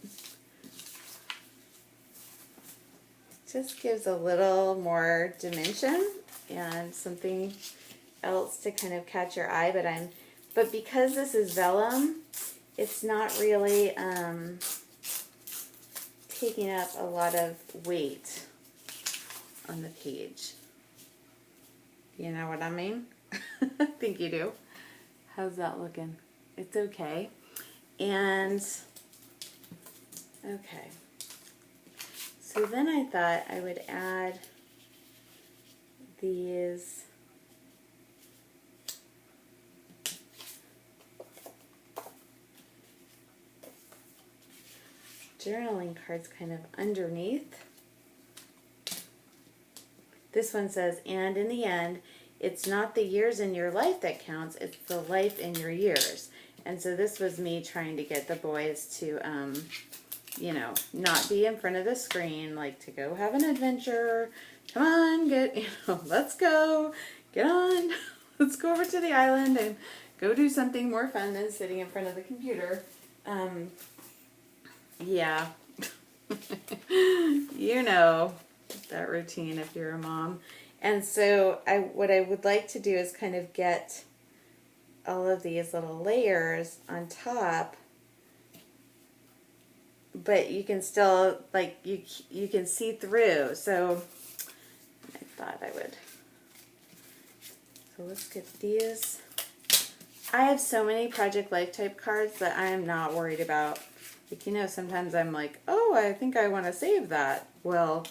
Just gives a little more dimension and something else to kind of catch your eye, but because this is vellum, it's not really taking up a lot of weight on the page. You know what I mean? I think you do. How's that looking? It's okay. And okay. So then I thought I would add these journaling cards kind of underneath. This one says, and in the end, it's not the years in your life that counts, it's the life in your years. And so this was me trying to get the boys to, you know, not be in front of the screen, like to go have an adventure. Come on, let's go, get on, let's go over to the island and go do something more fun than sitting in front of the computer. Yeah, you know that routine if you're a mom. And so what I would like to do is kind of get all of these little layers on top, but you can still, like, you can see through. So I thought I would. So let's get these. I have so many Project Life type cards that I am not worried about. Like, you know, sometimes I'm like, oh, I think I want to save that. Well,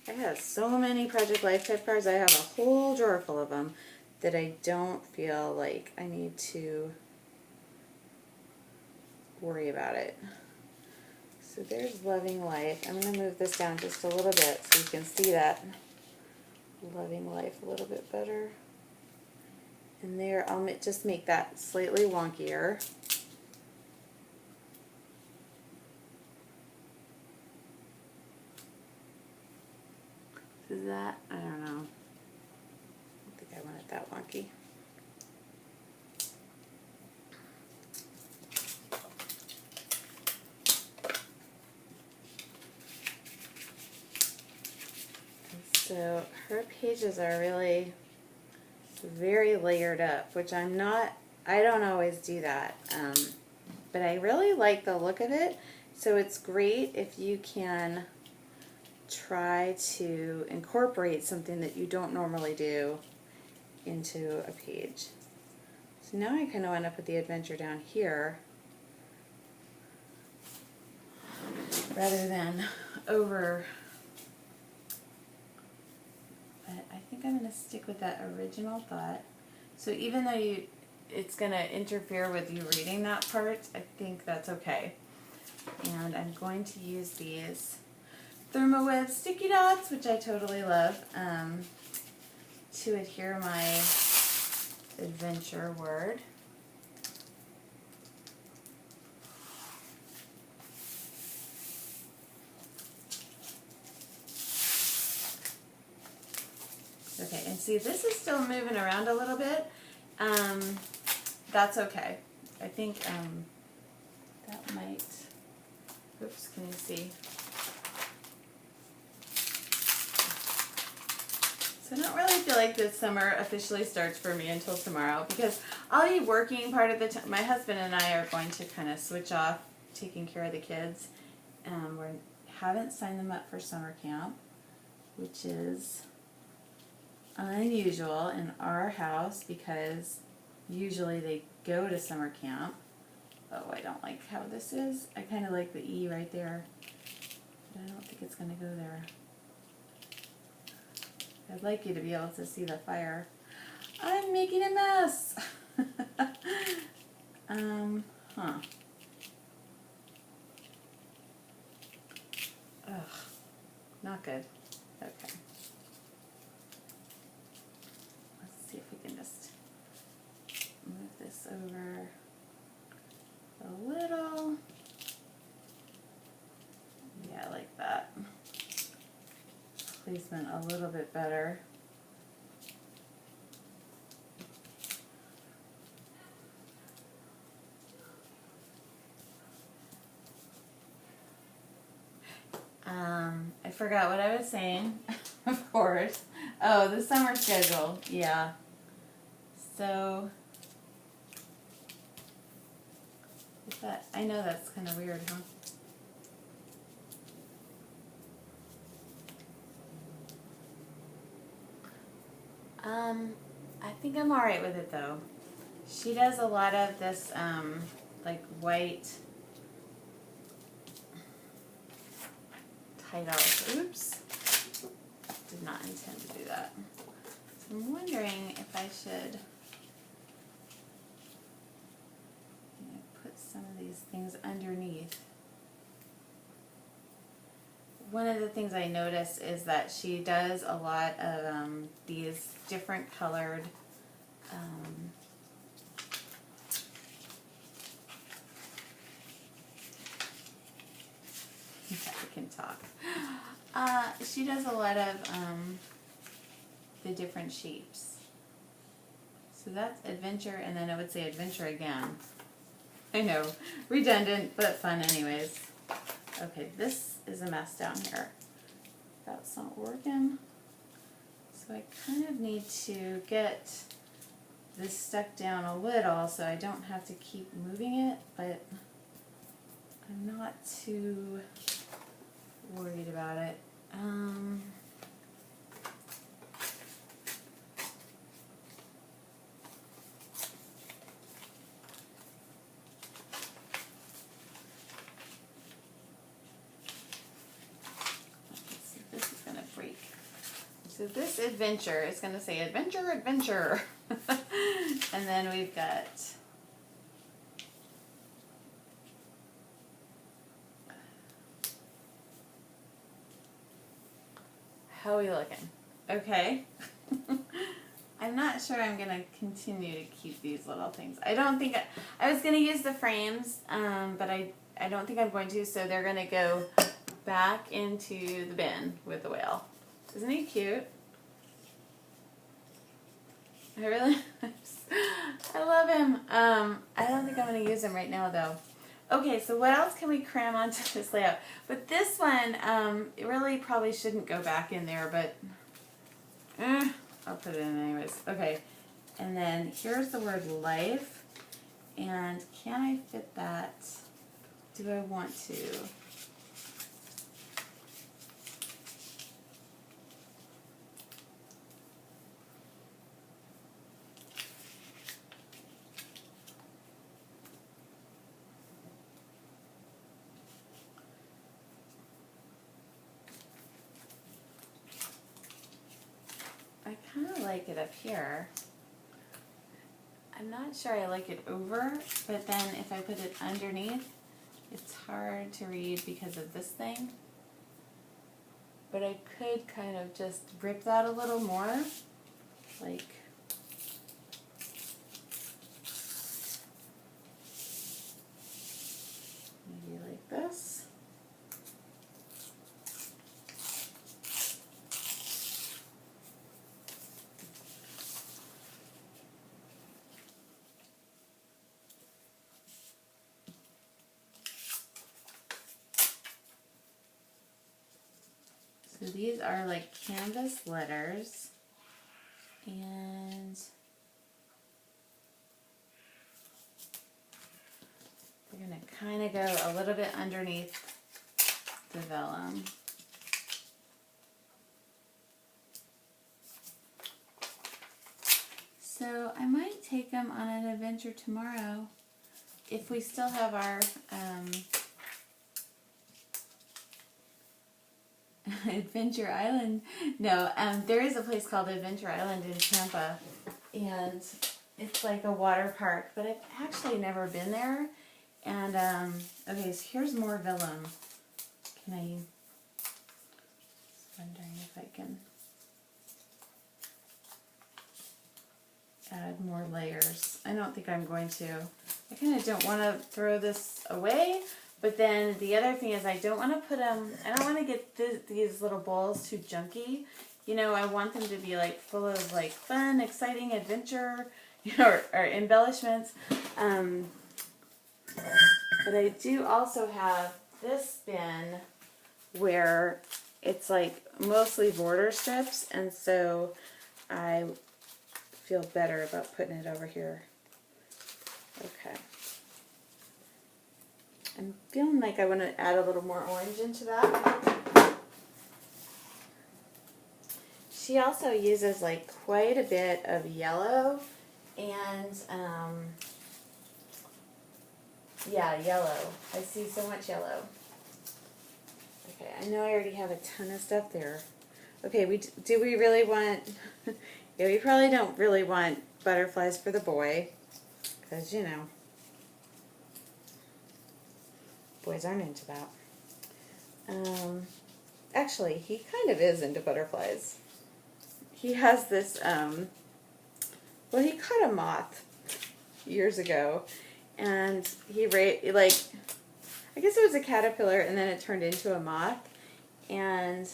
I have so many Project Life type cards. I have a whole drawer full of them that I don't feel like I need to worry about it. So there's Loving Life. I'm going to move this down just a little bit so you can see that Loving Life a little bit better. And there, I'll just make that slightly wonkier. Is that, I don't know. I don't think I want it that wonky. So her pages are really very layered up, which I don't always do that, but I really like the look of it. So it's great if you can try to incorporate something that you don't normally do into a page. So now I kind of want to put the adventure down here rather than over. But I think I'm going to stick with that original thought. So even though it's going to interfere with you reading that part, I think that's okay. And I'm going to use these ThermoWeb sticky dots, which I totally love, to adhere my adventure word. Okay, and see, this is still moving around a little bit. That's okay. I think that might, oops, can you see? So I don't really feel like this summer officially starts for me until tomorrow, because I'll be working part of the time. My husband and I are going to kind of switch off taking care of the kids. We haven't signed them up for summer camp, which is unusual in our house because usually they go to summer camp. Oh, I don't like how this is. I kind of like the E right there, but I don't think it's going to go there. I'd like you to be able to see the fire. I'm making a mess. Ugh, not good. Okay. Let's see if we can just move this over a little. Yeah, I like that. Placement a little bit better. I forgot what I was saying, of course. Oh, the summer schedule, yeah. So, is that, I know that's kind of weird, huh? I think I'm alright with it though. She does a lot of this, like white titles. Oops. Did not intend to do that. So I'm wondering if I should put some of these things underneath. One of the things I notice is that she does a lot of these different colored I can talk. She does a lot of the different shapes. So that's adventure, and then I would say adventure again. I know, redundant, but fun anyways. Okay, this is a mess down here. That's not working. So I kind of need to get this stuck down a little so I don't have to keep moving it, but I'm not too worried about it. So this adventure is going to say adventure, adventure. And then we've got how are we looking? Okay. I'm not sure I'm going to continue to keep these little things. I don't think, I was going to use the frames, but I don't think I'm going to, so they're going to go back into the bin with the whale. Isn't he cute? I really, I love him. I don't think I'm going to use him right now though. Okay, so what else can we cram onto this layout? But this one, it really probably shouldn't go back in there, but I'll put it in anyways. Okay, and then here's the word life, and can I fit that? Do I want to? I kind of like it up here. I'm not sure I like it over, but then if I put it underneath, it's hard to read because of this thing. But I could kind of just rip that a little more, like maybe like this. So these are like canvas letters, and we're going to kind of go a little bit underneath the vellum. So I might take them on an adventure tomorrow if we still have our Adventure Island. No, there is a place called Adventure Island in Tampa, and it's like a water park, but I've actually never been there. And okay, so here's more vellum. Can I? Just wondering if I can add more layers. I don't think I'm going to. I kind of don't want to throw this away. But then the other thing is I don't want to put them, I don't want to get these little bowls too junky. You know, I want them to be like full of like fun, exciting adventure, you know, or embellishments. But I do also have this bin where it's like mostly border strips, and so I feel better about putting it over here. Okay. I'm feeling like I want to add a little more orange into that. She also uses like quite a bit of yellow, and yeah, yellow. I see so much yellow. Okay, I know I already have a ton of stuff there. Okay, do we really want, yeah, we probably don't really want butterflies for the boy, because, you know, boys aren't into that. Actually, he kind of is into butterflies. He has this, well, he caught a moth years ago, and he like, I guess it was a caterpillar, and then it turned into a moth, and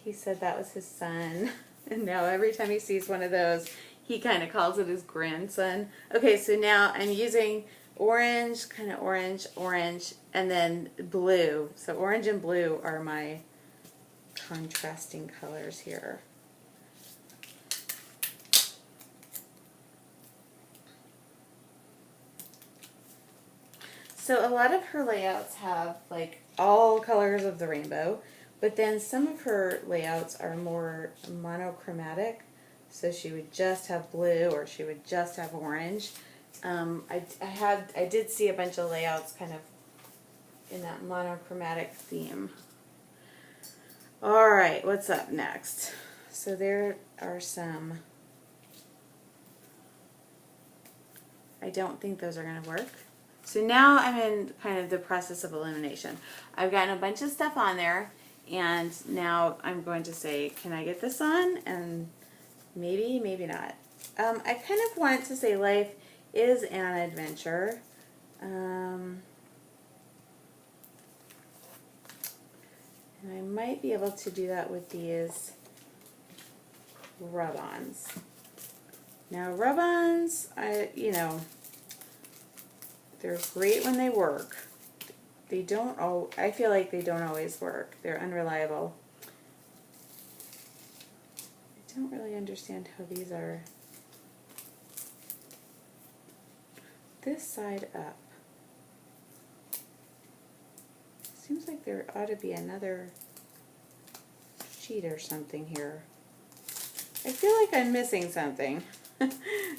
he said that was his son, and now every time he sees one of those, he kind of calls it his grandson. Okay, so now I'm using orange, kind of orange, orange, and then blue. So orange and blue are my contrasting colors here. So a lot of her layouts have like all colors of the rainbow, but then some of her layouts are more monochromatic. So she would just have blue, or she would just have orange. I did see a bunch of layouts kind of in that monochromatic theme. All right, what's up next? So there are some. I don't think those are going to work. So now I'm in kind of the process of elimination. I've gotten a bunch of stuff on there, and now I'm going to say, can I get this on? And Maybe, maybe not. I kind of want to say life is an adventure. And I might be able to do that with these rub-ons. Now rub-ons, they're great when they work. They don't I feel like they don't always work. They're unreliable. I don't really understand how these are this side up. Seems like there ought to be another sheet or something here. I feel like I'm missing something.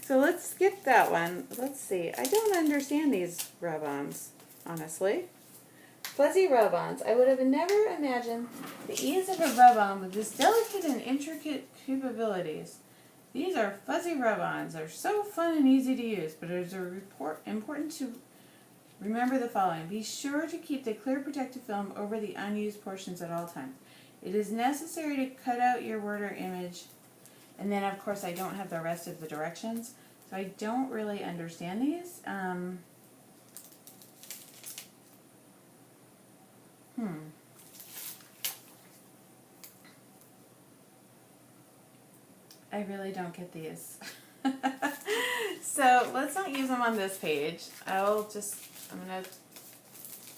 So let's skip that one. Let's see. I don't understand these rub-ons, honestly. Fuzzy rub-ons. I would have never imagined the ease of a rub-on with this delicate and intricate capabilities. These are fuzzy rub-ons. They're so fun and easy to use, but it is important to remember the following. Be sure to keep the clear protective film over the unused portions at all times. It is necessary to cut out your word or image. And then, of course, I don't have the rest of the directions, so I don't really understand these. I really don't get these. So let's not use them on this page. I'm going to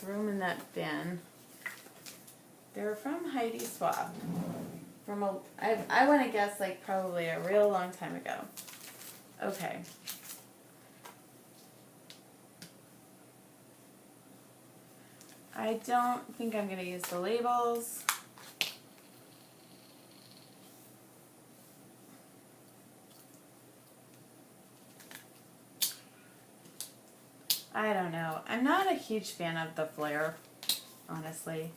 throw them in that bin. They're from Heidi Swapp. I want to guess like probably a real long time ago. Okay. I don't think I'm going to use the labels. I don't know. I'm not a huge fan of the flare, honestly.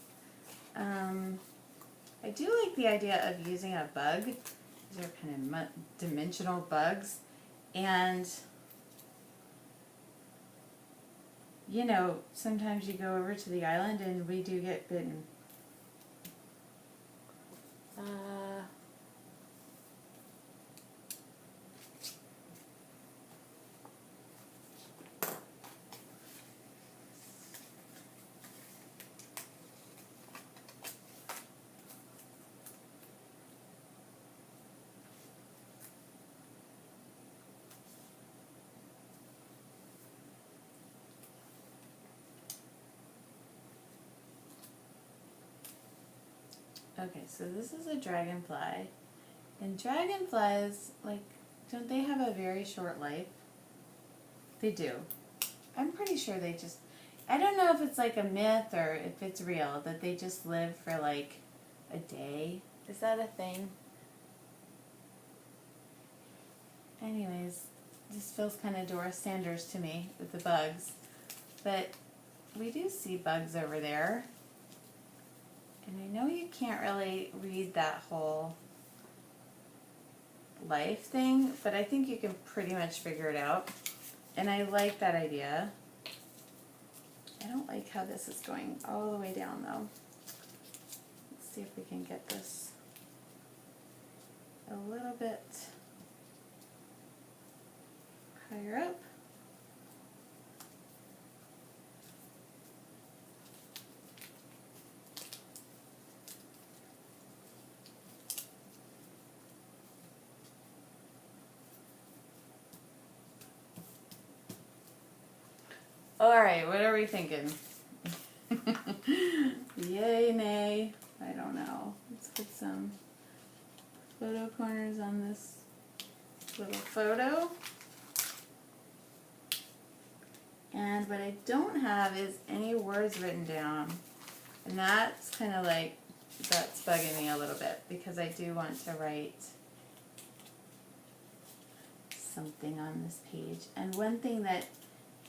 I do like the idea of using a bug. These are kind of dimensional bugs. And, sometimes you go over to the island and we do get bitten. Okay, so this is a dragonfly. And dragonflies, don't they have a very short life? They do. I'm pretty sure I don't know if it's like a myth or if it's real, that they just live for like a day. Is that a thing? Anyways, this feels kind of Doris Sanders to me with the bugs. But we do see bugs over there. And I know you can't really read that whole life thing, but I think you can pretty much figure it out. And I like that idea. I don't like how this is going all the way down though. Let's see if we can get this a little bit higher up. Alright, what are we thinking? Yay, nay, I don't know. Let's put some photo corners on this little photo. And what I don't have is any words written down. And that's kind of that's bugging me a little bit because I do want to write something on this page. And one thing that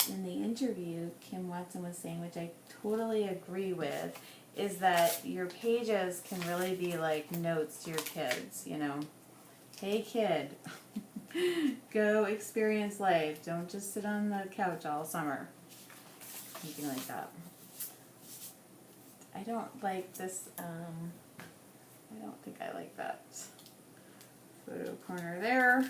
in the interview Kim Watson was saying, which I totally agree with, is that your pages can really be like notes to your kids, Hey kid, go experience life. Don't just sit on the couch all summer. Something like that. I don't like this, I don't think I like that. photo corner there.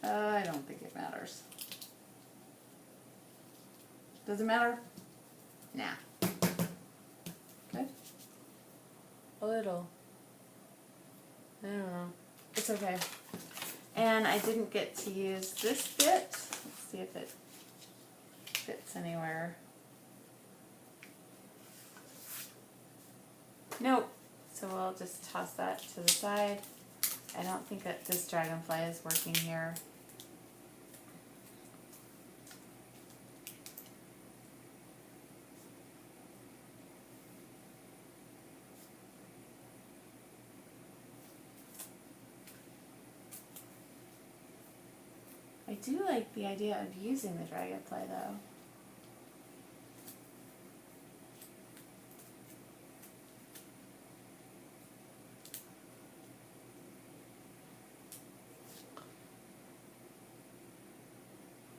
I don't think it matters. Does it matter? Nah. Good. A little. I don't know. It's okay. And I didn't get to use this bit. Let's see if it fits anywhere. Nope. So we'll just toss that to the side. I don't think that this dragonfly is working here. I do like the idea of using the dragonfly though.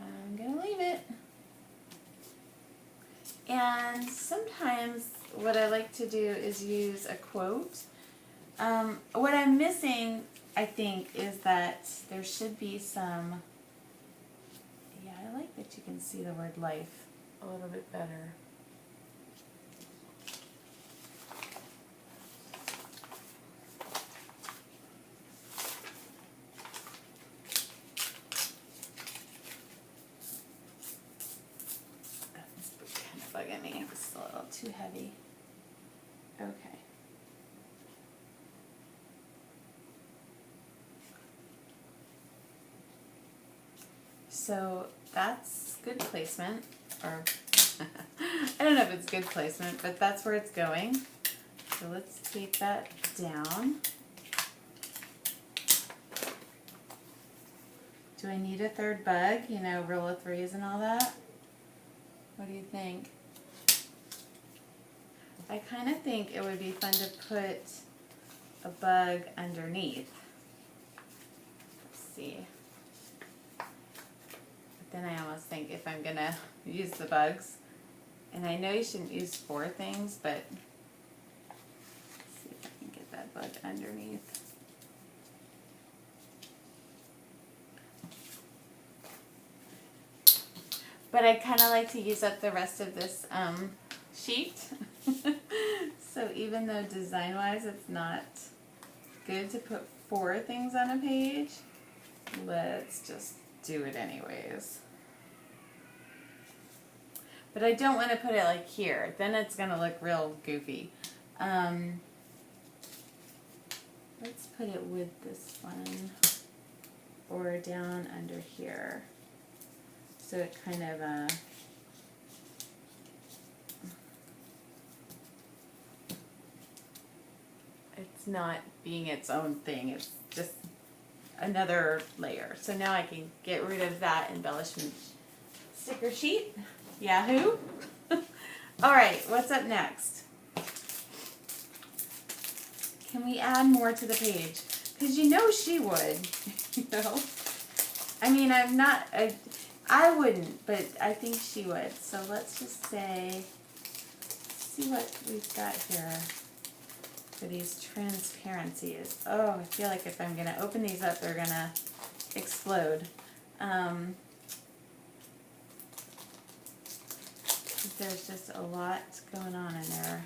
I'm gonna leave it. And sometimes what I like to do is use a quote. What I'm missing, I think, is that there should be some, yeah, I like that you can see the word life a little bit better. This book kind of bugging me. It's a little too heavy. Okay. So that's good placement, or I don't know if it's good placement, but that's where it's going. So let's take that down. Do I need a third bug? You know, rule of threes and all that? What do you think? I kind of think it would be fun to put a bug underneath. Let's see. Then I almost think if I'm gonna use the bugs, and I know you shouldn't use 4 things, but let's see if I can get that bug underneath. But I kind of like to use up the rest of this sheet. So even though design-wise it's not good to put 4 things on a page, let's just do it anyways. But I don't want to put it like here. Then it's going to look real goofy. Let's put it with this one or down under here. So it kind of it's not being its own thing. It's just another layer. So now I can get rid of that embellishment sticker sheet. Yahoo! Alright, what's up next? Can we add more to the page? Because you know she would. You know? I mean, I wouldn't, but I think she would. So let's just say, see what we've got here for these transparencies. Oh, I feel like if I'm going to open these up, they're going to explode. There's just a lot going on in there.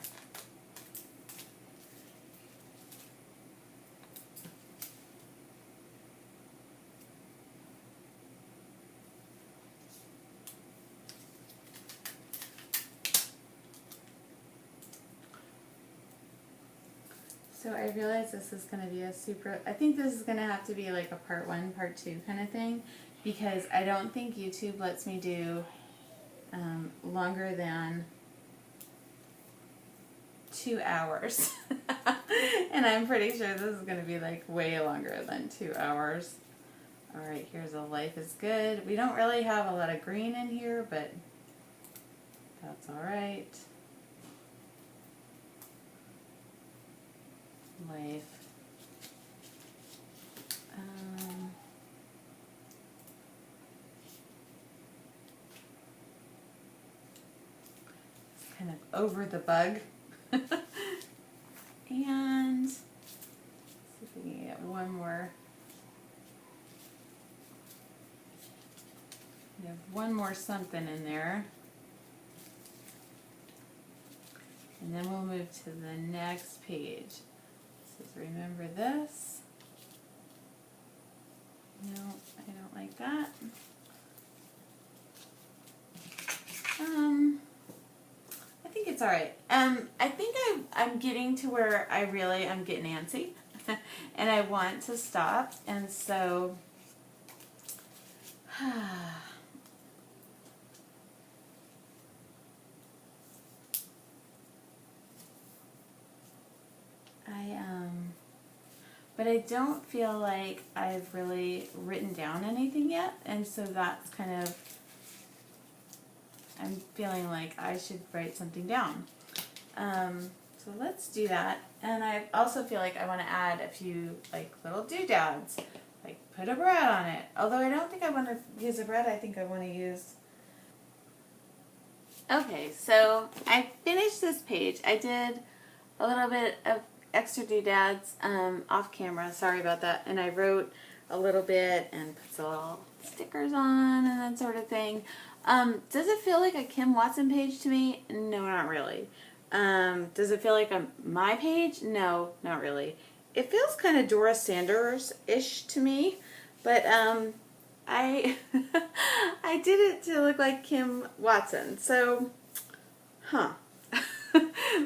So I realize this is going to be a super, I think this is going to have to be like a part 1, part 2 kind of thing, because I don't think YouTube lets me do longer than 2 hours. And I'm pretty sure this is going to be like way longer than 2 hours. Alright, here's a life is good. We don't really have a lot of green in here, but that's alright. Life. Kind of over the bug. And one more. We have one more something in there. And then we'll move to the next page. It says, remember this. No, I don't like that. I think it's all right. I think I'm getting to where I'm getting antsy, and I want to stop, and so but I don't feel like I've really written down anything yet, and so that's kind of, I'm feeling like I should write something down. So let's do that. And I also feel like I want to add a few like little doodads, like put a bread on it. Although I don't think I want to use a bread, I think I want to use... Okay, so I finished this page. I did a little bit of extra doodads off camera, sorry about that. And I wrote a little bit and put some little stickers on and that sort of thing. Does it feel like a Kim Watson page to me? No, not really. Does it feel like my page? No, not really. It feels kind of Dora Sanders-ish to me, but I I did it to look like Kim Watson. So,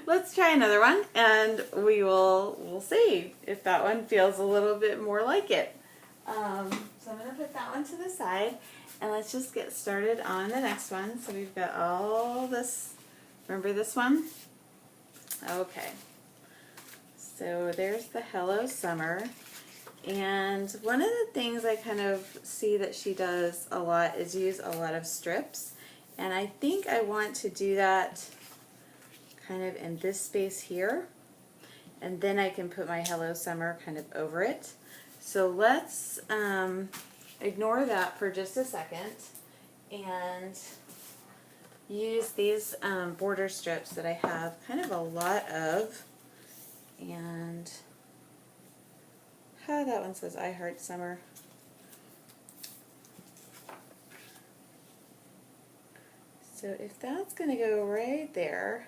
let's try another one, and we'll see if that one feels a little bit more like it. So I'm going to put that one to the side, and let's just get started on the next one. So we've got all this. Remember this one? Okay. So there's the Hello Summer. And one of the things I kind of see that she does a lot is use a lot of strips. And I think I want to do that kind of in this space here. And then I can put my Hello Summer kind of over it. So let's ignore that for just a second and use these border strips that I have kind of a lot of. And that one says I Heart Summer. So if that's going to go right there,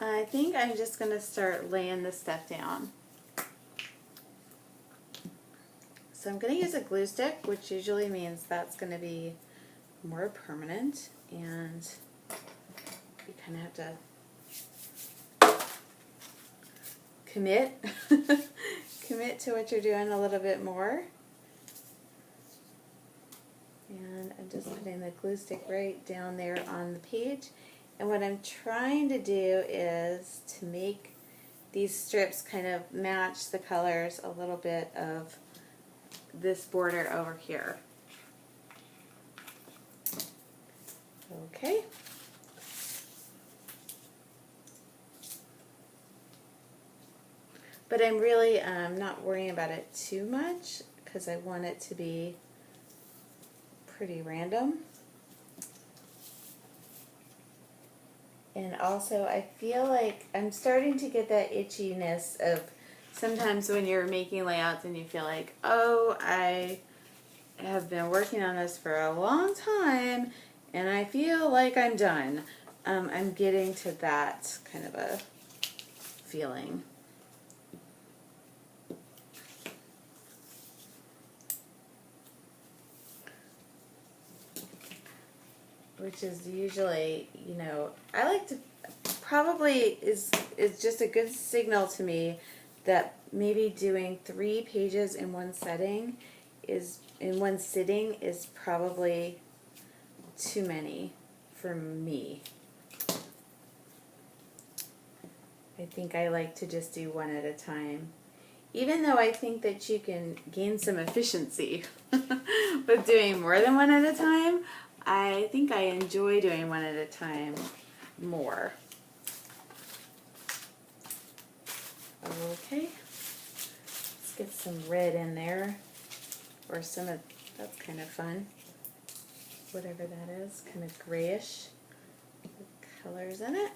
I think I'm just going to start laying this stuff down. So I'm going to use a glue stick, which usually means that's going to be more permanent, and you kind of have to commit commit to what you're doing a little bit more. And I'm just putting the glue stick right down there on the page. And what I'm trying to do is to make these strips kind of match the colors a little bit of this border over here. Okay. But I'm really not worrying about it too much because I want it to be pretty random. And also I feel like I'm starting to get that itchiness of sometimes when you're making layouts and you feel like, oh, I have been working on this for a long time and I feel like I'm done. I'm getting to that kind of a feeling. Which is usually, you know, I like to, probably is just a good signal to me that maybe doing 3 pages in one sitting is probably too many for me. I think I like to just do one at a time. Even though I think that you can gain some efficiency with doing more than one at a time, I think I enjoy doing one at a time more. Okay, let's get some red in there, or some of, that's kind of fun. whatever that is, kind of grayish colors in it.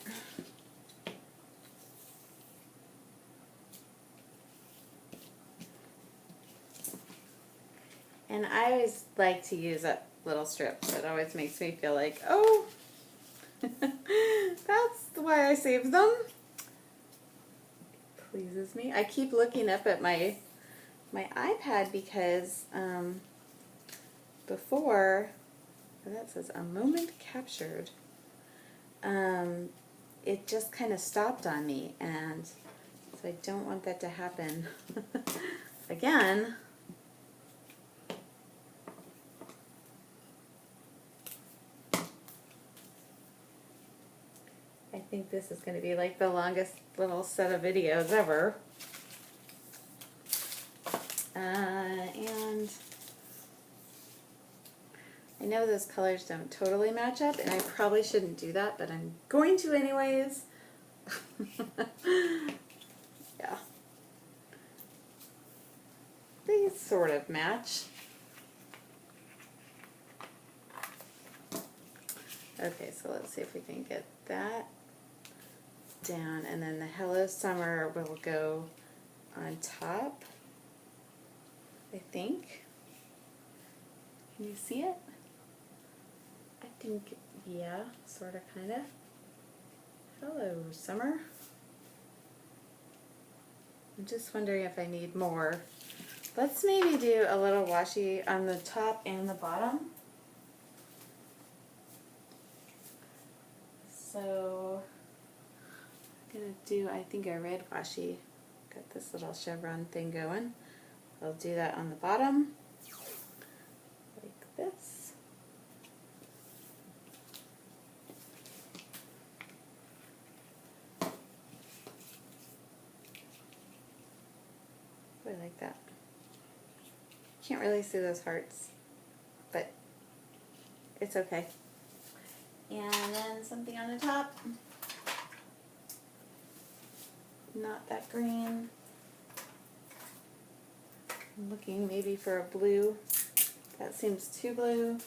And I always like to use up little strips. It always makes me feel like, oh, that's why I saved them. Pleases me. I keep looking up at my iPad because before, that says a moment captured, it just kind of stopped on me, and so I don't want that to happen again. I think this is going to be like the longest little set of videos ever. And I know those colors don't totally match up, and I probably shouldn't do that, but I'm going to anyways. Yeah. These sort of match. Okay, so let's see if we can get that down, and then the Hello Summer will go on top, I think. Can you see it? I think, yeah, sort of, kind of. Hello Summer. I'm just wondering if I need more. Let's maybe do a little washi on the top and the bottom. So I'm going to do, I think, a red washi. Got this little chevron thing going. I'll do that on the bottom, like this. I like that. Can't really see those hearts, but it's okay. And then something on the top. Not that green. I'm looking maybe for a blue. That seems too blue.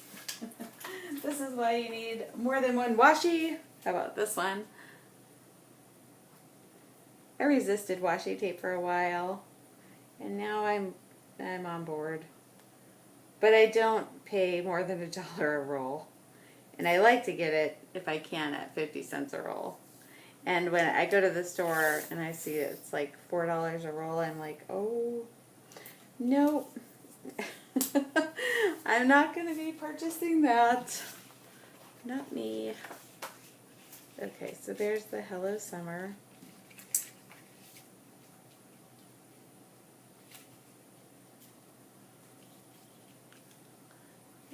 This is why you need more than one washi. How about this one? I resisted washi tape for a while, and now I'm on board. But I don't pay more than $1 a roll. And I like to get it, if I can, at 50 cents a roll. And when I go to the store and I see it's like $4 a roll, I'm like, oh, no. I'm not going to be purchasing that. Not me. Okay, so there's the Hello Summer.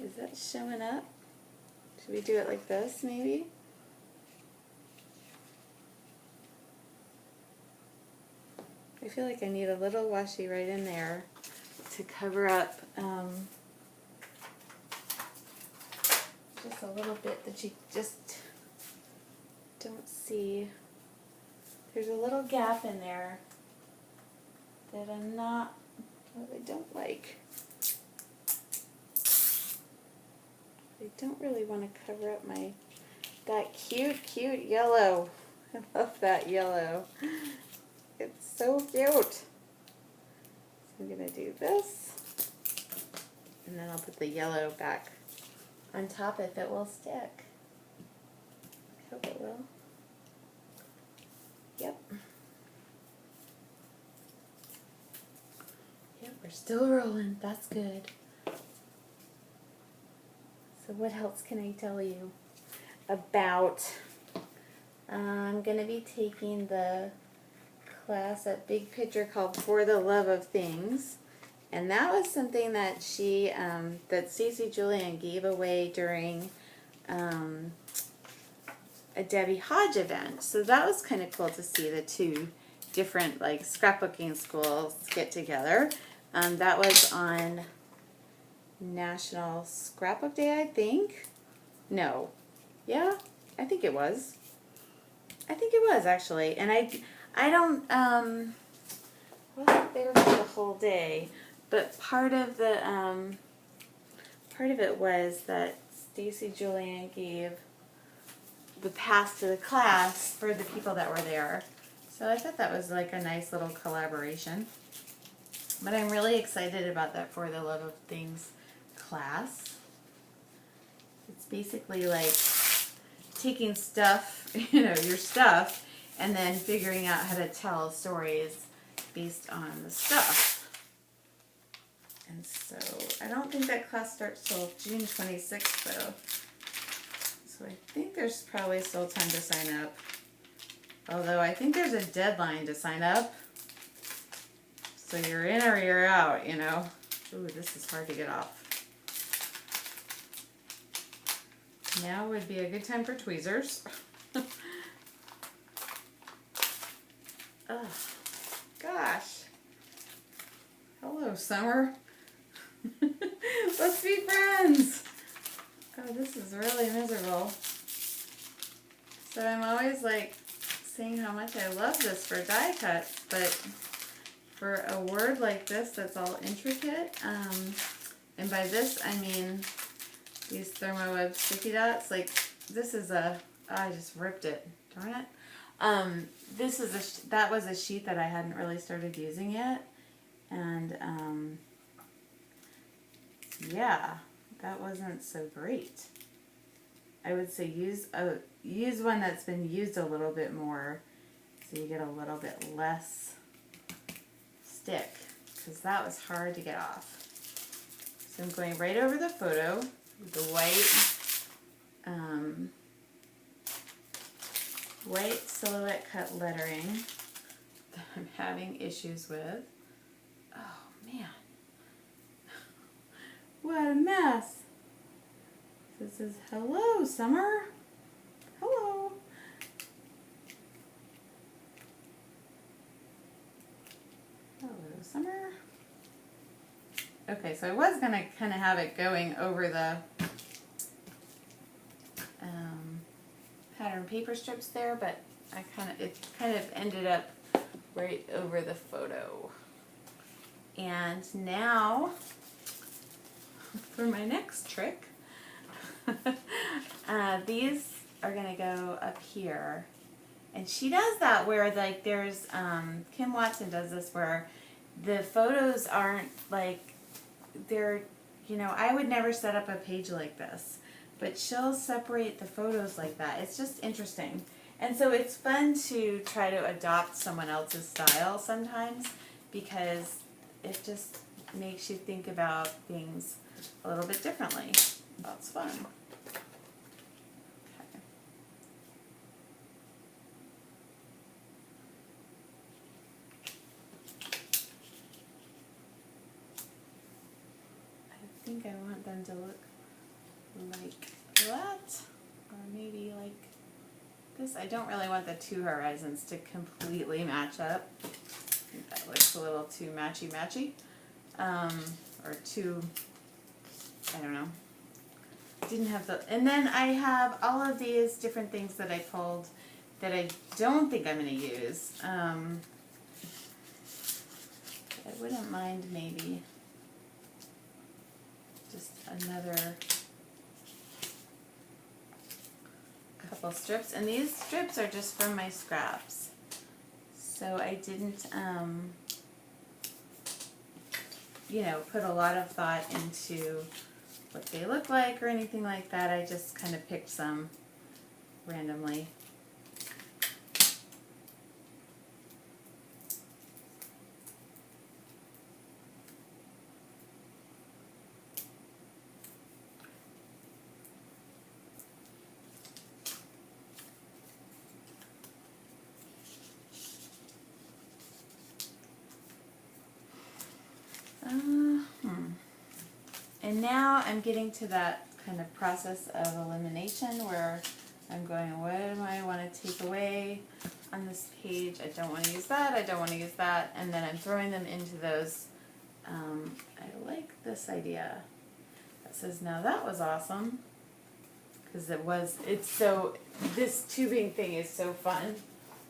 Is that showing up? Should we do it like this, maybe? I feel like I need a little washi right in there to cover up just a little bit that you just don't see. There's a little gap in there that I don't like. I don't really want to cover up that cute yellow. I love that yellow. It's so cute. So I'm going to do this, and then I'll put the yellow back on top if it will stick. I hope it will. Yep. Yep, we're still rolling. That's good. So what else can I tell you about? I'm going to be taking the class at Big Picture called For the Love of Things. And that was something that that Stacey Julian gave away during a Debbie Hodge event. So that was kind of cool to see the two different like scrapbooking schools get together. That was on National Scrapbook Day, I think. No. Yeah, I think it was. I think it was, actually. And I don't, wasn't there for the whole day, but part of it was that Stacy Julian gave the pass to the class for the people that were there. So I thought that was like a nice little collaboration. But I'm really excited about that For the Love of Things class. It's basically like taking stuff, your stuff, and then figuring out how to tell stories based on the stuff. And so I don't think that class starts till June 26th though. So I think there's probably still time to sign up. Although I think there's a deadline to sign up. So you're in or you're out, Ooh, this is hard to get off. Now would be a good time for tweezers. Oh, gosh. Hello, Summer. Let's be friends. Oh, this is really miserable. So I'm always like saying how much I love this for die cuts, but for a word like this that's all intricate, and by this I mean these ThermoWeb sticky dots, like this is I just ripped it, darn it. That was a sheet that I hadn't really started using yet, and yeah, that wasn't so great. I would say use one that's been used a little bit more, so you get a little bit less stick, because that was hard to get off. So I'm going right over the photo with the white silhouette cut lettering that I'm having issues with. Oh man, what a mess. This is hello, Summer. Hello. Hello, Summer. Okay, so I was going to kind of have it going over the pattern paper strips there, but it kind of ended up right over the photo. And now for my next trick. These are going to go up here, and she does that where like there's Kim Watson does this where the photos aren't like they're, I would never set up a page like this, but she'll separate the photos like that. It's just interesting, and so it's fun to try to adopt someone else's style sometimes, because it just makes you think about things a little bit differently. That's fun. Okay. I think I want them to look like that, or maybe like this. I don't really want the two horizons to completely match up. I think that looks a little too matchy-matchy, or too, I don't know. Didn't have the, and then I have all of these different things that I pulled that I don't think I'm going to use. I wouldn't mind maybe just another couple strips, and these strips are just from my scraps, so I didn't put a lot of thought into what they look like or anything like that. I just kind of picked some randomly. And now I'm getting to that kind of process of elimination where I'm going, what do I want to take away on this page? I don't want to use that, I don't want to use that, and then I'm throwing them into those. I like this idea that says, now that was awesome, because this tubing thing is so fun.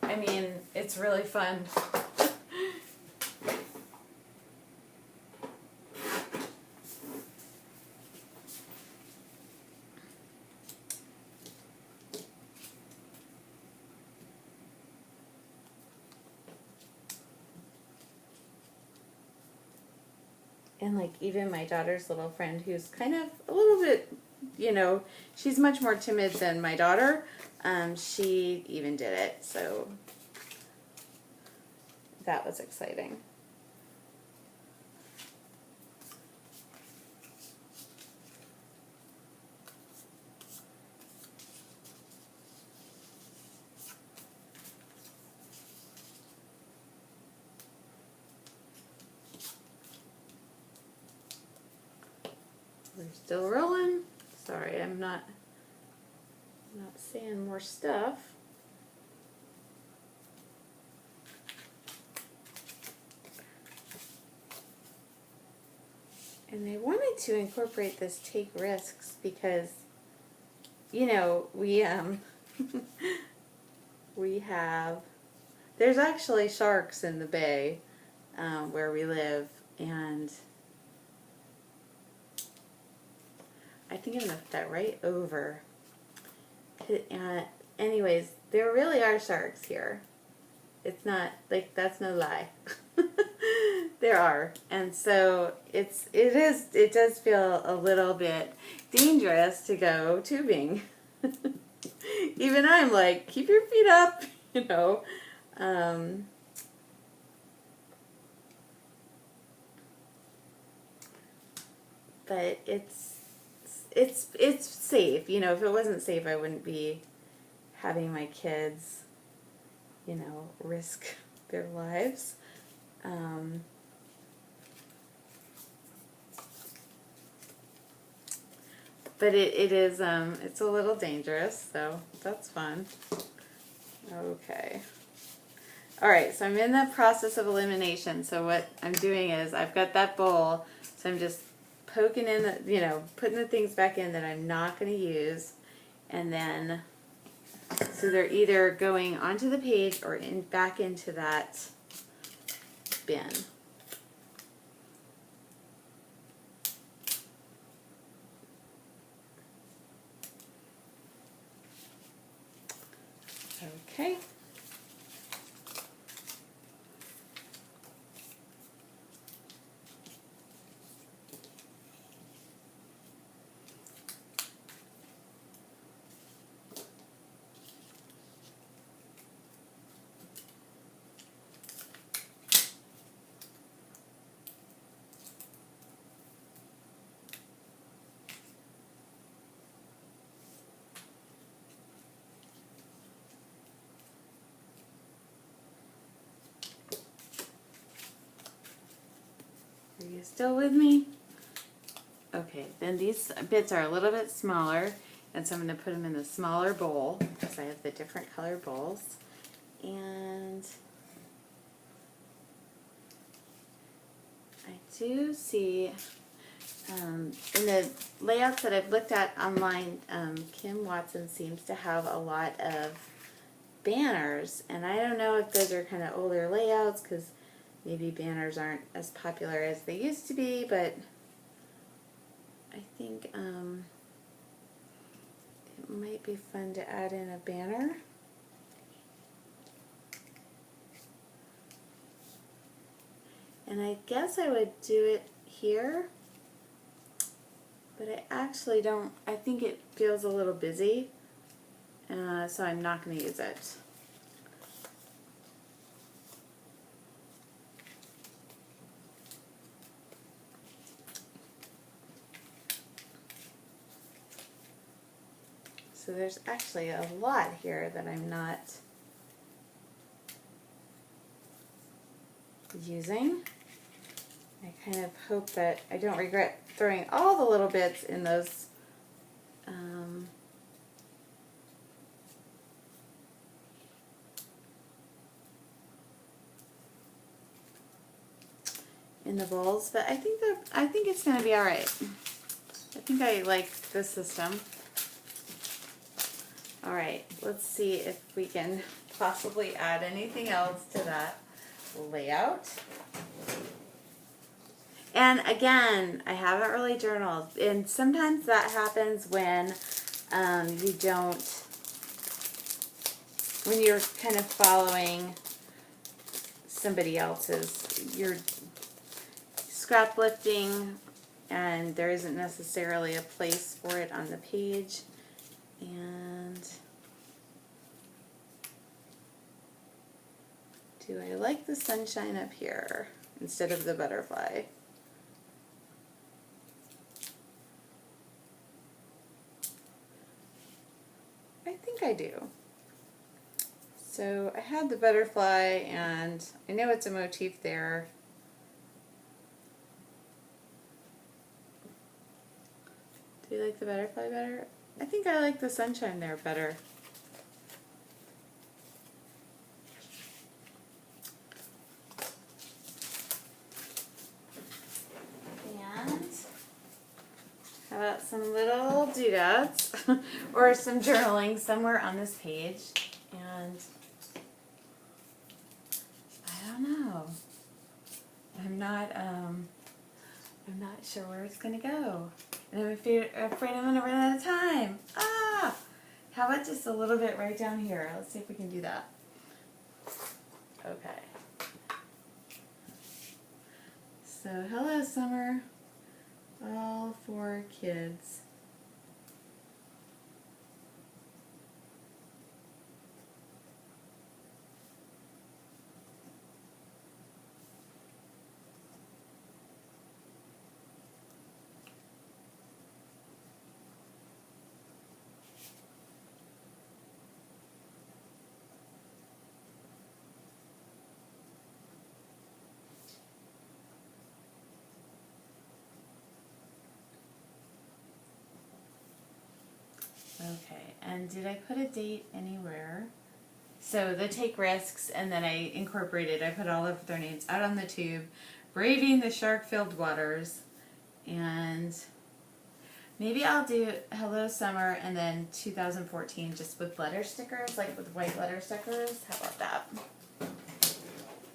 I mean, it's really fun. And like even my daughter's little friend, who's kind of a little bit, you know, she's much more timid than my daughter. She even did it, so that was exciting. We're still rolling. Sorry, I'm not saying more stuff. And I wanted to incorporate this take risks because, you know, we we have, there's actually sharks in the bay where we live, and I think I'm going to put that right over. Anyways, there really are sharks here. It's not, like, that's no lie. There are. And so it does feel a little bit dangerous to go tubing. Even I'm like, keep your feet up, you know. But it's safe. You know, if it wasn't safe, I wouldn't be having my kids, you know, risk their lives. But it is, it's a little dangerous, so that's fun. Okay. Alright, so I'm in the process of elimination. So what I'm doing is I've got that bowl, so I'm just poking in, you know, putting the things back in that I'm not going to use. And then, so they're either going onto the page or back into that bin. Okay. Are you still with me? Okay, then these bits are a little bit smaller, and so I'm going to put them in the smaller bowl because I have the different color bowls. And I do see in the layouts that I've looked at online, Kim Watson seems to have a lot of banners, and I don't know if those are kind of older layouts because maybe banners aren't as popular as they used to be, but I think it might be fun to add in a banner. And I guess I would do it here, but I actually don't, I think it feels a little busy, so I'm not going to use it. So there's actually a lot here that I'm not using. I kind of hope that I don't regret throwing all the little bits in those in the bowls, but I think it's going to be all right. I think I like this system. All right, let's see if we can possibly add anything else to that layout. And again, I haven't really journaled, and sometimes that happens when you don't, when you're kind of following somebody else's, you're scrap lifting, and there isn't necessarily a place for it on the page. And do I like the sunshine up here instead of the butterfly? I think I do. So I had the butterfly, and I know it's a motif there. Do you like the butterfly better? I think I like the sunshine there better. And how about some little doodads or some journaling somewhere on this page? And I don't know. I'm not sure where it's gonna go. And I'm afraid I'm gonna run out of time. Ah! How about just a little bit right down here? Let's see if we can do that. Okay. So, hello, summer. All for kids. Okay, and did I put a date anywhere? So the take risks, and then I incorporated, I put all of their names out on the tube, braving the shark-filled waters, and maybe I'll do Hello Summer and then 2014 just with letter stickers, like with white letter stickers. How about that?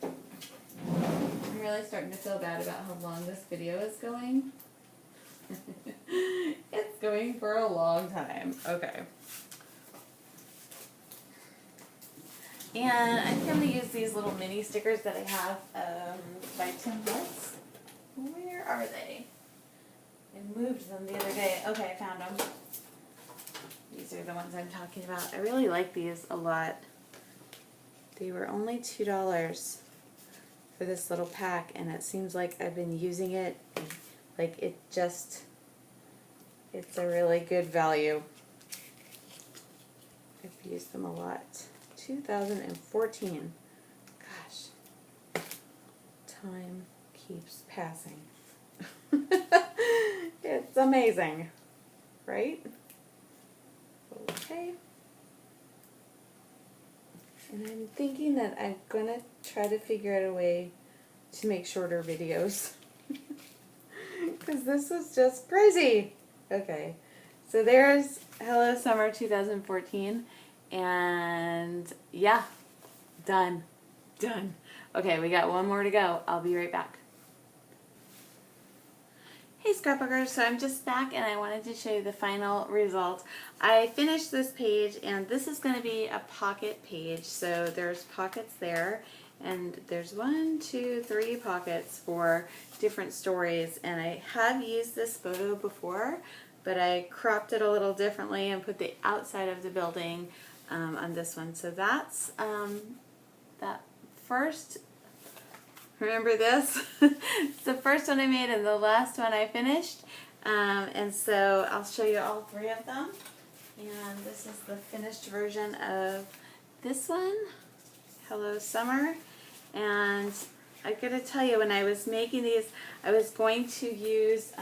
I'm really starting to feel bad about how long this video is going. It's going for a long time. Okay. And I think I'm going to use these little mini stickers that I have by Tim Holtz. Where are they? I moved them the other day. Okay, I found them. These are the ones I'm talking about. I really like these a lot. They were only $2 for this little pack, and it seems like I've been using it. Like it's a really good value. I've used them a lot. 2014. Gosh, time keeps passing. It's amazing, right? Okay. And I'm thinking that I'm gonna try to figure out a way to make shorter videos. Because this is just crazy. Okay, so there's Hello Summer 2014, and yeah, done. Okay, we got one more to go. I'll be right back. Hey Scrapbookers, so I'm just back and I wanted to show you the final result. I finished this page, and this is going to be a pocket page, so there's pockets there. And there's 1, 2, 3 pockets for different stories, and I have used this photo before, but I cropped it a little differently and put the outside of the building on this one. So that's that first, remember this? It's the first one I made and the last one I finished, and so I'll show you all 3 of them. And this is the finished version of this one, Hello Summer. And I gotta tell you, when I was making these, I was going to use,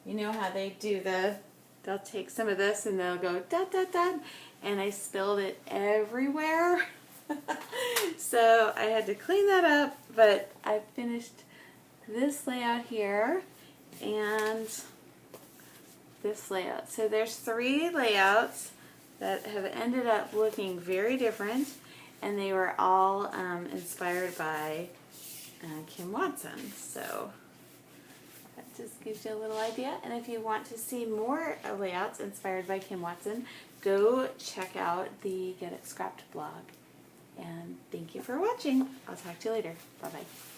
you know how they do they'll take some of this and they'll go dot dot dot, and I spilled it everywhere. So I had to clean that up, but I finished this layout here and this layout. So there's 3 layouts that have ended up looking very different, and they were all inspired by Kim Watson. So that just gives you a little idea. And if you want to see more layouts inspired by Kim Watson, go check out the Get It Scrapped blog. And thank you for watching. I'll talk to you later. Bye-bye.